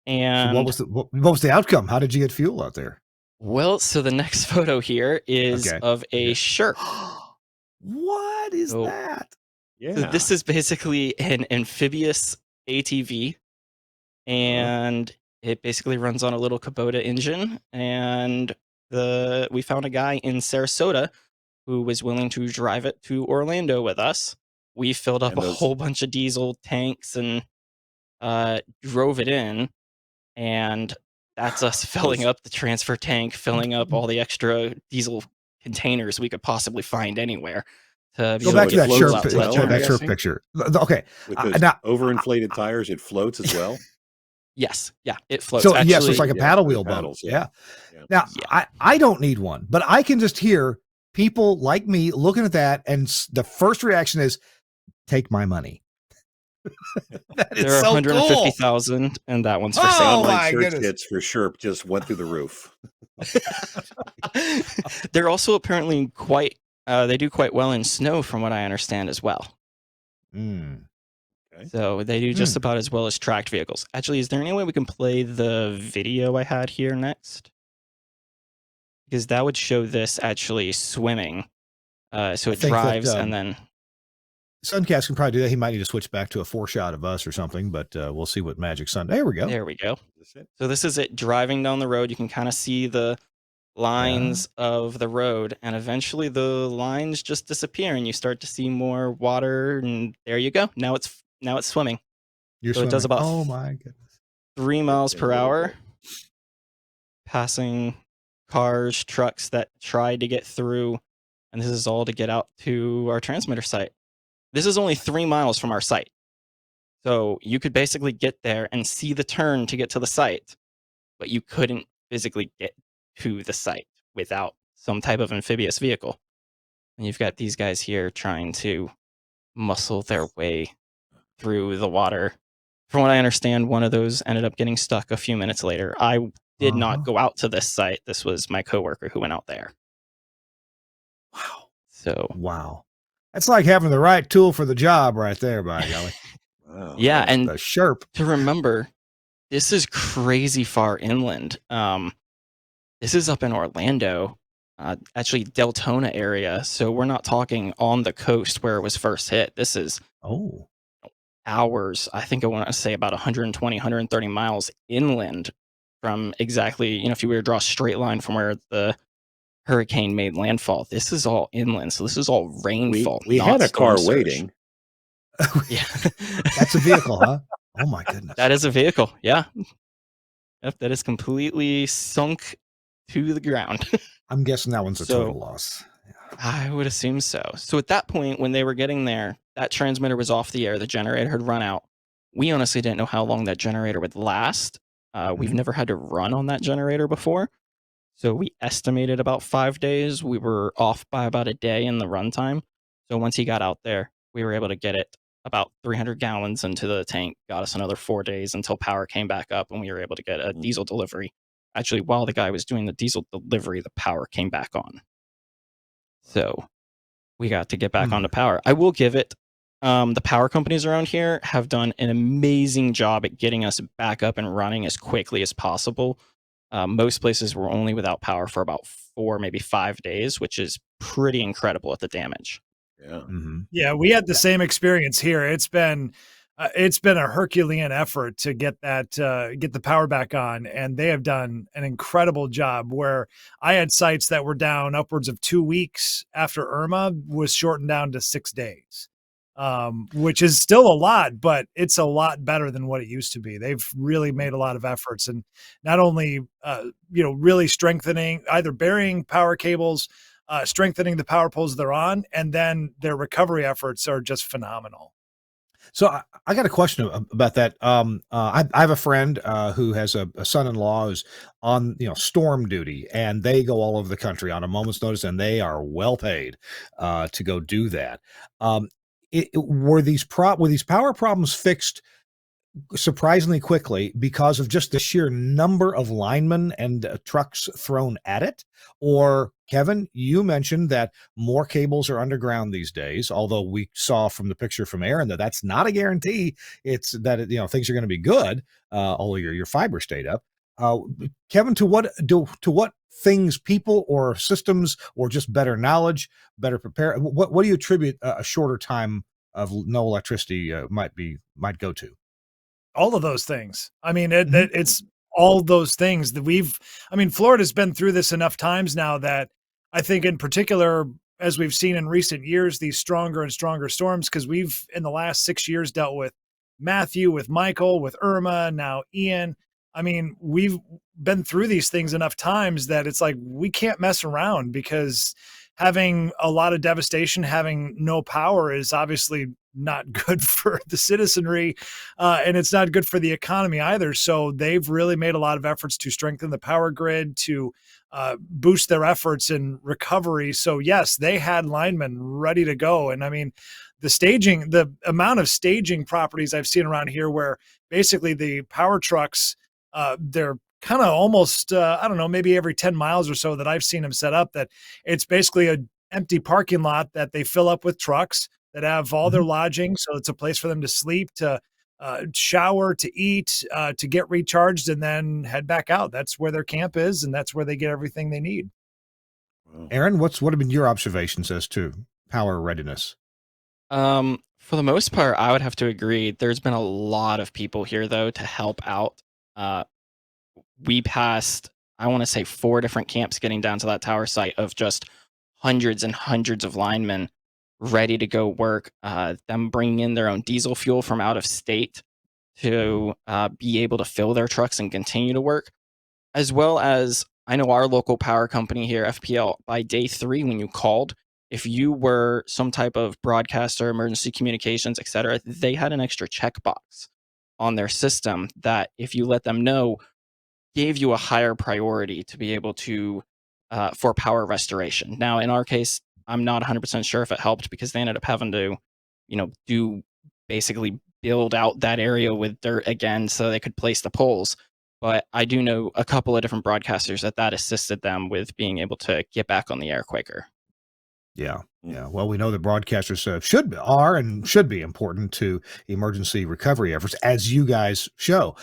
And So what was the outcome? How did you get fuel out there? Well, so the next photo here is of a Scherer. What is that? Yeah. So this is basically an amphibious ATV, and it basically runs on a little Kubota engine. And we found a guy in Sarasota who was willing to drive it to Orlando with us. We filled up a whole bunch of diesel tanks and drove it in. And that's us filling up the transfer tank, filling up all the extra diesel containers we could possibly find anywhere. To Go back to that Scherer I'm picture. Okay. With those Now, overinflated tires, it floats as well. Yes. Yeah, it floats. So Actually, yes, it's like a paddle wheel paddles, boat. Yeah. Now, I don't need one, but I can just hear people like me looking at that, and the first reaction is, take my money. That is there are so 150,000, cool. And that one's for sale. Oh my church goodness. kits for sure just went through the roof. They're also apparently quite, they do quite well in snow from what I understand as well. Okay. So they do just about as well as tracked vehicles. Actually, is there any way we can play the video I had here next? Because that would show this actually swimming. So it drives and then... Suncast can probably do that. He might need to switch back to a 4-shot of us or something, but we'll see what Magic Sun. There we go. There we go. So this is it driving down the road. You can kind of see the lines of the road, and eventually the lines just disappear, and you start to see more water. And there you go. Now it's swimming. So it does about oh my goodness 3 miles per hour, passing cars, trucks that tried to get through, and this is all to get out to our transmitter site. This is only 3 miles from our site. So you could basically get there and see the turn to get to the site, but you couldn't physically get to the site without some type of amphibious vehicle. And you've got these guys here trying to muscle their way through the water. From what I understand, one of those ended up getting stuck a few minutes later. I did not go out to this site. This was my coworker who went out there. Wow. So wow. That's like having the right tool for the job right there, by golly. Wow. Yeah, and the Sherp. To remember, this is crazy far inland. This is up in Orlando, actually Deltona area. So we're not talking on the coast where it was first hit. This is hours. I think I want to say about 120, 130 miles inland from exactly, if you were to draw a straight line from where the hurricane made landfall. This is all inland, so this is all rainfall. We had a car waiting. Yeah. That's a vehicle, huh? Oh my goodness. That is a vehicle, yeah. Yep, that is completely sunk to the ground. I'm guessing that one's a total loss. Yeah. I would assume so. So at that point, when they were getting there, that transmitter was off the air. The generator had run out. We honestly didn't know how long that generator would last. We've never had to run on that generator before. So we estimated about 5 days. We were off by about a day in the runtime. So once he got out there, we were able to get it about 300 gallons into the tank, got us another 4 days until power came back up and we were able to get a diesel delivery. Actually, while the guy was doing the diesel delivery, the power came back on. So we got to get back onto power. I will give it, the power companies around here have done an amazing job at getting us back up and running as quickly as possible. Most places were only without power for about 4, maybe 5 days, which is pretty incredible at the damage. Yeah. Yeah, we had the same experience here. It's been a Herculean effort to get the power back on, and they have done an incredible job. Where I had sites that were down upwards of 2 weeks after Irma was shortened down to 6 days, which is still a lot, but it's a lot better than what it used to be. They've really made a lot of efforts, and not only really strengthening, either burying power cables, strengthening the power poles they're on, and then their recovery efforts are just phenomenal. So I got a question about that. I have a friend who has a son-in-law who's on storm duty, and they go all over the country on a moment's notice, and they are well paid to go do that. Were these power problems fixed surprisingly quickly because of just the sheer number of linemen and trucks thrown at it? Or Kevin, you mentioned that more cables are underground these days, although we saw from the picture from Aaron that that's not a guarantee. It's that things are going to be good, although your fiber stayed up. Kevin, to what things, people or systems, or just better knowledge, better prepare? What do you attribute a shorter time of no electricity might go to? All of those things. I mean, it's all those things that Florida's been through this enough times now that I think in particular, as we've seen in recent years, these stronger and stronger storms, because we've in the last 6 years dealt with Matthew, with Michael, with Irma, now Ian. I mean, we've been through these things enough times that it's like, we can't mess around, because having a lot of devastation, having no power is obviously not good for the citizenry, and it's not good for the economy either. So they've really made a lot of efforts to strengthen the power grid, to boost their efforts in recovery. So yes, they had linemen ready to go. And I mean, the amount of staging properties I've seen around here where basically the power trucks, they're kind of almost, I don't know, maybe every 10 miles or so that I've seen them set up, that it's basically an empty parking lot that they fill up with trucks that have all their lodging. So it's a place for them to sleep, to shower, to eat, to get recharged, and then head back out. That's where their camp is, and that's where they get everything they need. Aaron, what have been your observations as to power readiness? For the most part, I would have to agree. There's been a lot of people here, though, to help out. We passed, I want to say, 4 different camps getting down to that tower site of just hundreds and hundreds of linemen ready to go work, them bringing in their own diesel fuel from out of state to be able to fill their trucks and continue to work, as well as I know our local power company here, FPL, by day 3, when you called, if you were some type of broadcaster, emergency communications, etc., they had an extra checkbox on their system that, if you let them know, gave you a higher priority to be able to for power restoration. Now, in our case, I'm not 100% sure if it helped, because they ended up having to, basically build out that area with dirt again so they could place the poles. But I do know a couple of different broadcasters that assisted them with being able to get back on the air quicker. Yeah. Well, we know that broadcasters should be important to emergency recovery efforts, as you guys show.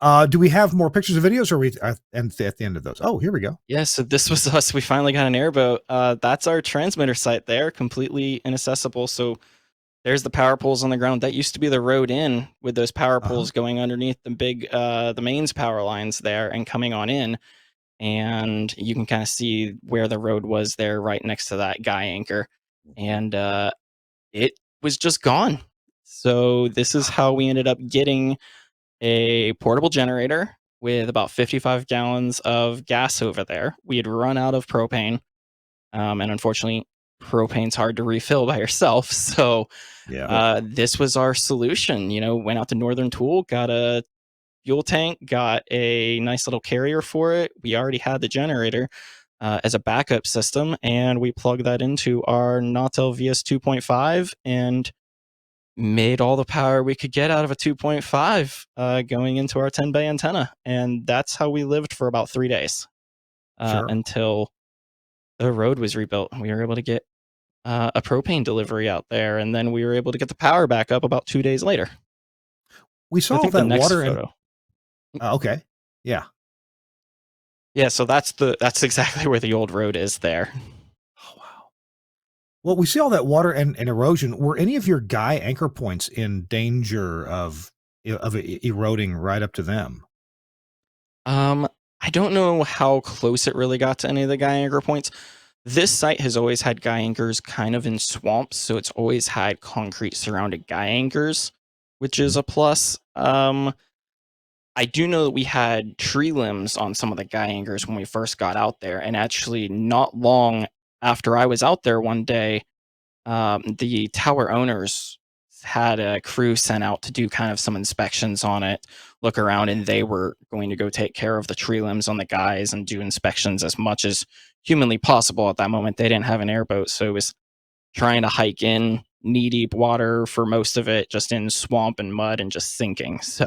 Do we have more pictures or videos, or are we at the end of those? Oh, here we go. Yeah, so this was us. We finally got an airboat. That's our transmitter site there, completely inaccessible. So there's the power poles on the ground. That used to be the road in, with those power poles going underneath the big, the mains power lines there and coming on in. And you can kind of see where the road was there, right next to that guy anchor. And it was just gone. So this is how we ended up getting a portable generator with about 55 gallons of gas over there. We had run out of propane. And unfortunately, propane's hard to refill by yourself. So this was our solution. Went out to Northern Tool, got a fuel tank, got a nice little carrier for it. We already had the generator as a backup system, and we plugged that into our Nautel VS 2.5 and made all the power we could get out of a 2.5 going into our 10 bay antenna. And that's how we lived for about 3 days until the road was rebuilt. We were able to get a propane delivery out there, and then we were able to get the power back up about 2 days later. We saw that water. Okay. Yeah. Yeah. So that's exactly where the old road is there. Oh, wow. Well, we see all that water and erosion. Were any of your guy anchor points in danger of eroding right up to them? I don't know how close it really got to any of the guy anchor points. This site has always had guy anchors kind of in swamps, so it's always had concrete surrounded guy anchors, which is a plus. I do know that we had tree limbs on some of the guy anchors when we first got out there, and actually not long after I was out there one day, the tower owners had a crew sent out to do kind of some inspections on it, look around, and they were going to go take care of the tree limbs on the guys and do inspections as much as humanly possible at that moment. They didn't have an airboat, so it was trying to hike in knee-deep water for most of it, just in swamp and mud and just sinking. So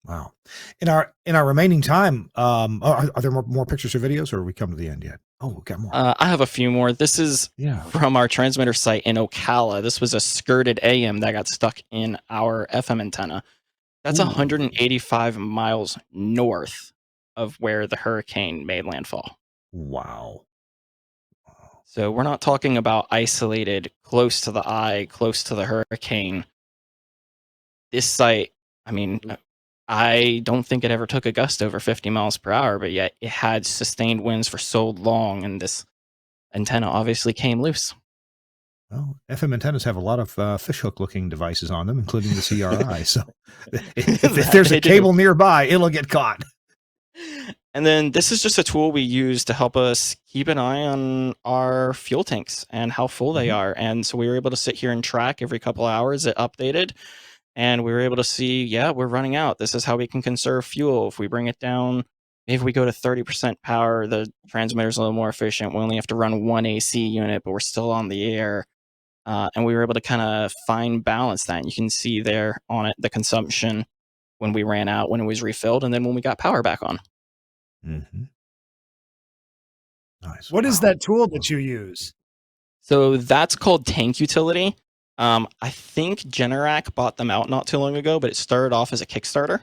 wow. In our remaining time, are there more pictures or videos, or we come to the end yet? Oh, we got more. I have a few more. This is from our transmitter site in Ocala. This was a skirted AM that got stuck in our FM antenna. That's 185 miles north of where the hurricane made landfall. Wow. So we're not talking about isolated, close to the eye, close to the hurricane. This site, I mean, I don't think it ever took a gust over 50 miles per hour, but yet it had sustained winds for so long, and this antenna obviously came loose. Well, FM antennas have a lot of fishhook-looking devices on them, including the CBRE. So if there's a cable nearby, it'll get caught. And then this is just a tool we use to help us keep an eye on our fuel tanks and how full they are. And so we were able to sit here and track every couple of hours it updated. And we were able to see, yeah, we're running out. This is how we can conserve fuel. If we bring it down, maybe we go to 30% power, the transmitter's a little more efficient. We only have to run one AC unit, but we're still on the air. And we were able to kind of fine balance that. And you can see there on it the consumption when we ran out, when it was refilled, and then when we got power back on. Nice. What is that tool that you use? So that's called Tank Utility. I think Generac bought them out not too long ago, but it started off as a Kickstarter,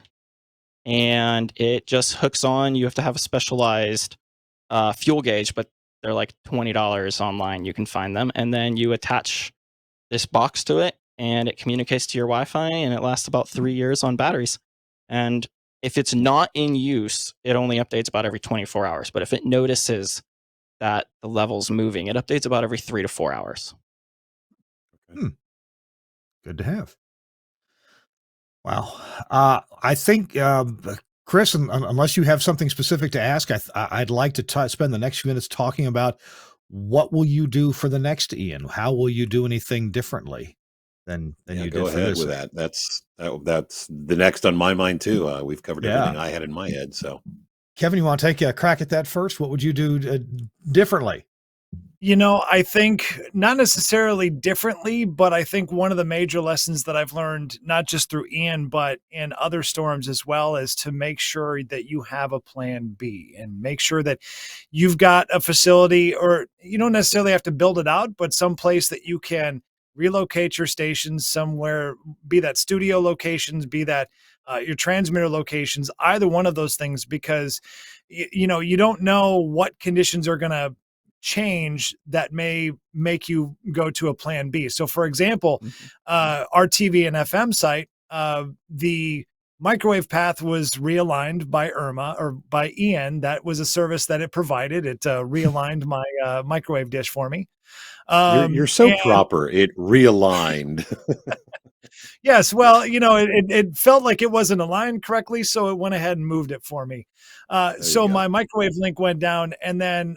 and it just hooks on. You have to have a specialized fuel gauge, but they're like $20 online. You can find them, and then you attach this box to it, and it communicates to your Wi-Fi, and it lasts about 3 years on batteries. And if it's not in use, it only updates about every 24 hours. But if it notices that the level's moving, it updates about every 3 to 4 hours. Good to have. Wow. I think, Chris, unless you have something specific to ask, I'd like to spend the next few minutes talking about what will you do for the next Ian? How will you do anything differently than you did go for ahead this? with that. That's the next on my mind too. We've covered everything I had in my head. So, Kevin, you want to take a crack at that first? What would you do differently? You know, I think not necessarily differently, but I think one of the major lessons that I've learned, not just through Ian, but in other storms as well, is to make sure that you have a plan B and make sure that you've got a facility, or you don't necessarily have to build it out, but some place that you can relocate your stations somewhere, be that studio locations, be that your transmitter locations, either one of those things, because you know, you don't know what conditions are going to change that may make you go to a plan B. So for example, our TV and FM site, the microwave path was realigned by Irma, or by Ian. That was a service that it provided. It realigned my microwave dish for me. You're so proper. It realigned. Yes. Well, you know, it felt like it wasn't aligned correctly, so it went ahead and moved it for me. So my microwave link went down, and then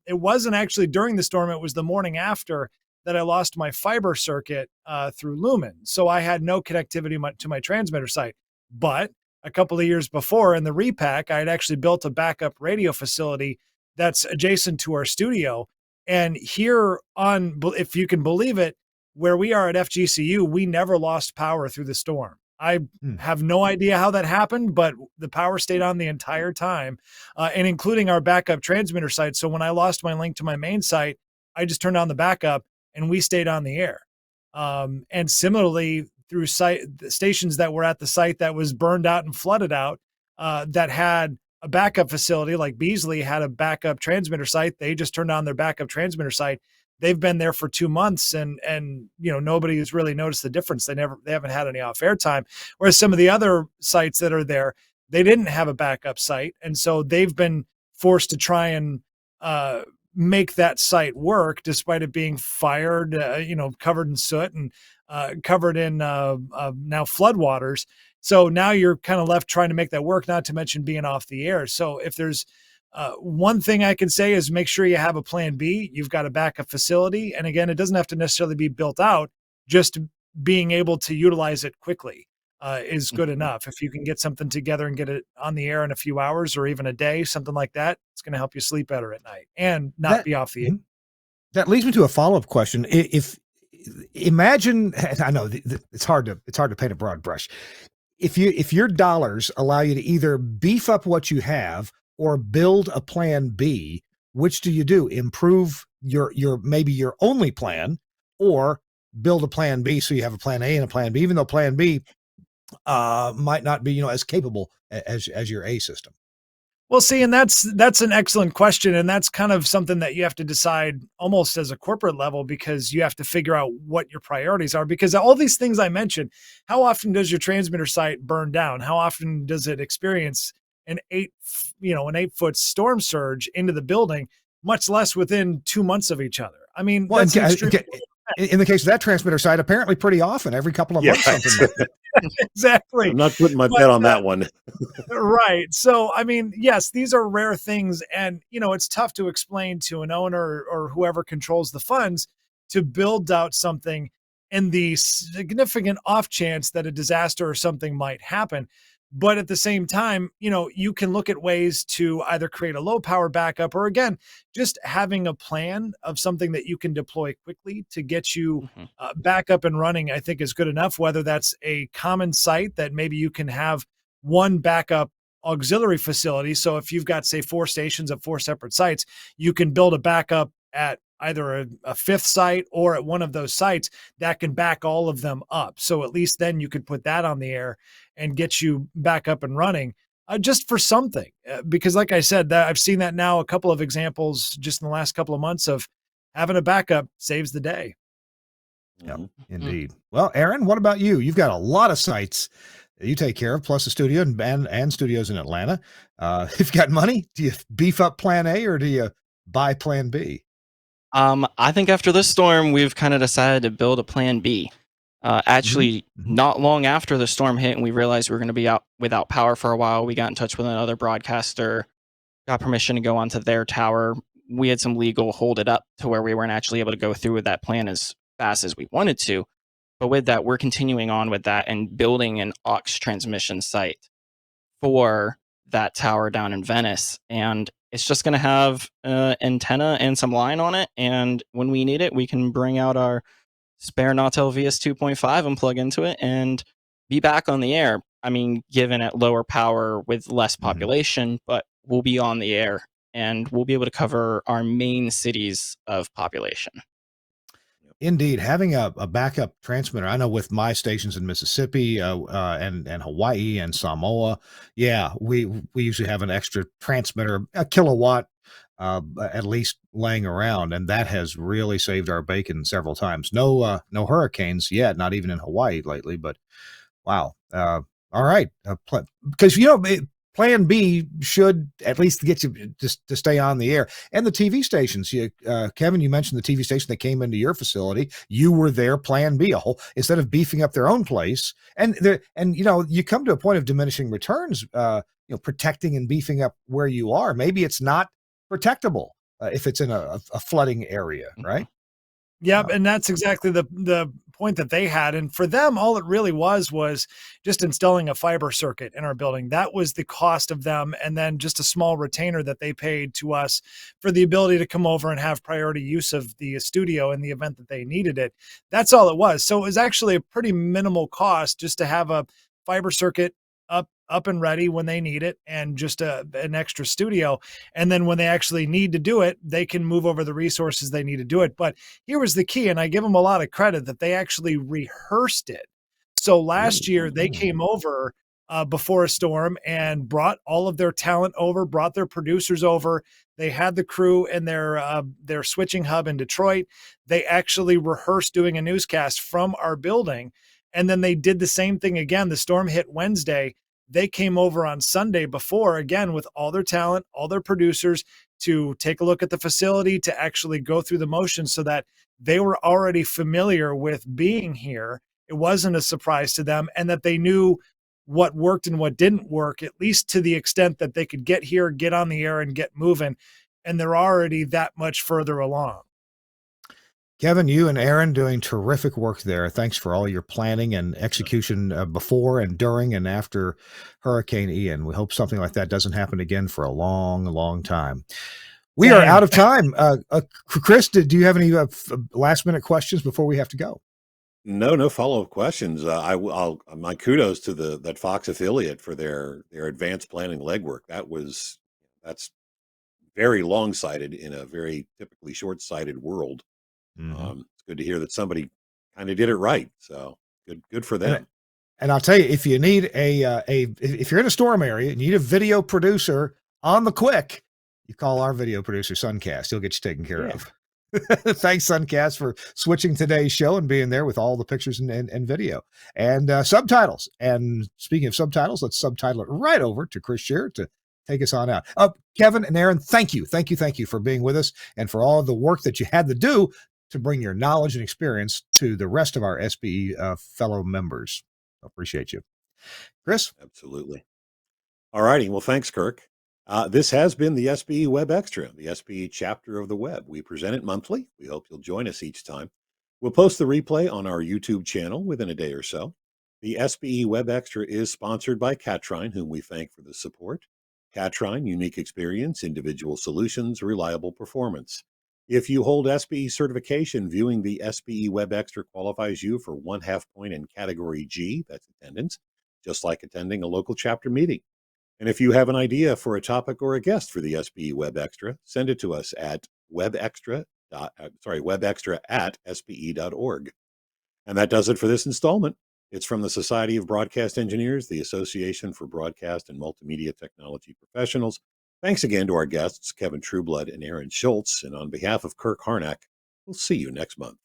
it wasn't actually during the storm. It was the morning after that I lost my fiber circuit through Lumen. So I had no connectivity to my transmitter site. But a couple of years before, in the repack, I had actually built a backup radio facility that's adjacent to our studio. And here on, if you can believe it, where we are at FGCU, we never lost power through the storm. I have no idea how that happened, but the power stayed on the entire time, and including our backup transmitter site. So when I lost my link to my main site, I just turned on the backup and we stayed on the air. And similarly, through stations that were at the site that was burned out and flooded out, that had a backup facility, like Beasley had a backup transmitter site. They just turned on their backup transmitter site. they've been there for 2 months and nobody has really noticed the difference. They haven't had any off air time. Whereas some of the other sites that are there, they didn't have a backup site. And so they've been forced to try and make that site work despite it being fired, covered in soot and covered in now floodwaters. So now you're kind of left trying to make that work, not to mention being off the air. So if there's one thing I can say is make sure you have a plan B. You've got a backup facility. And again, it doesn't have to necessarily be built out. Just being able to utilize it quickly is good enough. If you can get something together and get it on the air in a few hours or even a day, something like that, it's going to help you sleep better at night and not be off the air. That leads me to a follow-up question. If imagine, I know it's hard to paint a broad brush. If your dollars allow you to either beef up what you have or build a plan B, which do you do? Improve your maybe your only plan, or build a plan B so you have a plan A and a plan B, even though plan B might not be as capable as your A system. Well, see, and that's an excellent question. And that's kind of something that you have to decide almost as a corporate level, because you have to figure out what your priorities are, because all these things I mentioned, how often does your transmitter site burn down? How often does it experience an 8-foot storm surge into the building, much less within 2 months of each other? I mean, well, in the case of that transmitter site, apparently pretty often, every couple of months. Something like that. Exactly. I'm not putting my bet on that one. Right. So, I mean, yes, these are rare things. And, it's tough to explain to an owner or whoever controls the funds to build out something in the significant off chance that a disaster or something might happen. But at the same time, you can look at ways to either create a low power backup, or again, just having a plan of something that you can deploy quickly to get you back up and running, I think is good enough, whether that's a common site that maybe you can have one backup auxiliary facility. So if you've got, say, 4 stations at 4 separate sites, you can build a backup at either a 5th site or at one of those sites that can back all of them up. So at least then you could put that on the air and get you back up and running just for something. Because like I said, that I've seen that now, a couple of examples just in the last couple of months of having a backup saves the day. Yeah, indeed. Well, Aaron, what about you? You've got a lot of sites that you take care of, plus a studio and studios in Atlanta. If you've got money, do you beef up plan A or do you buy plan B? I think after this storm, we've kind of decided to build a plan B. Actually, not long after the storm hit and we realized we were going to be out without power for a while, we got in touch with another broadcaster, got permission to go onto their tower. We had some legal hold it up to where we weren't actually able to go through with that plan as fast as we wanted to. But with that, we're continuing on with that and building an aux transmission site for that tower down in Venice. And it's just going to have an antenna and some line on it. And when we need it, we can bring out our spare Nautel VS 2.5 and plug into it and be back on the air. I mean, given at lower power with less population, but we'll be on the air and we'll be able to cover our main cities of population. Indeed, having a backup transmitter. I know with my stations in Mississippi and Hawaii and Samoa, we usually have an extra transmitter, a kilowatt at least, laying around, and that has really saved our bacon several times. No hurricanes yet, not even in Hawaii lately, but wow. All right, because Plan B should at least get you to stay on the air. And the TV stations, Kevin, you mentioned the TV station that came into your facility. You were their Plan B, instead of beefing up their own place. And you come to a point of diminishing returns. Protecting and beefing up where you are. Maybe it's not protectable if it's in a flooding area, right? Yep, and that's exactly the point that they had. And for them, all it really was just installing a fiber circuit in our building. That was the cost of them, and then just a small retainer that they paid to us for the ability to come over and have priority use of the studio in the event that they needed it. That's all it was. So it was actually a pretty minimal cost just to have a fiber circuit up and ready when they need it, and just an extra studio. And then when they actually need to do it, they can move over the resources they need to do it. But here was the key, and I give them a lot of credit that they actually rehearsed it. So last year they came over before a storm and brought all of their talent over, brought their producers over. They had the crew in their switching hub in Detroit. They actually rehearsed doing a newscast from our building. And then they did the same thing again. The storm hit Wednesday. They came over on Sunday before, again, with all their talent, all their producers, to take a look at the facility, to actually go through the motions so that they were already familiar with being here. It wasn't a surprise to them, and that they knew what worked and what didn't work, at least to the extent that they could get here, get on the air, and get moving. And they're already that much further along. Kevin, you and Aaron doing terrific work there. Thanks for all your planning and execution before and during and after Hurricane Ian. We hope something like that doesn't happen again for a long, long time. We are out of time. Chris, do you have any last-minute questions before we have to go? No follow-up questions. My kudos to that Fox affiliate for their advanced planning legwork. That's very long-sighted in a very typically short-sighted world. Mm-hmm. It's good to hear that somebody kind of did it right. So good for them. And I'll tell you, if you need if you're in a storm area and you need a video producer on the quick, you call our video producer, Suncast. He'll get you taken care of. Thanks, Suncast, for switching today's show and being there with all the pictures and video and subtitles. And speaking of subtitles, let's subtitle it right over to Chris Scherer to take us on out. Kevin and Aaron, thank you for being with us and for all of the work that you had to do to bring your knowledge and experience to the rest of our SBE fellow members. Appreciate you. Chris? Absolutely. All righty. Well, thanks, Kirk. This has been the SBE WEBxtra, the SBE chapter of the web. We present it monthly. We hope you'll join us each time. We'll post the replay on our YouTube channel within a day or so. The SBE WEBxtra is sponsored by Katrine, whom we thank for the support. Katrine, unique experience, individual solutions, reliable performance. If you hold SBE certification, viewing the SBE WEBxtra qualifies you for 1/2 point in category G, that's attendance, just like attending a local chapter meeting. And if you have an idea for a topic or a guest for the SBE WEBxtra, send it to us at webextra@sbe.org. And that does it for this installment. It's from the Society of Broadcast Engineers, the Association for Broadcast and Multimedia Technology Professionals. Thanks again to our guests, Kevin Trueblood and Aaron Schultz. And on behalf of Kirk Harnack, we'll see you next month.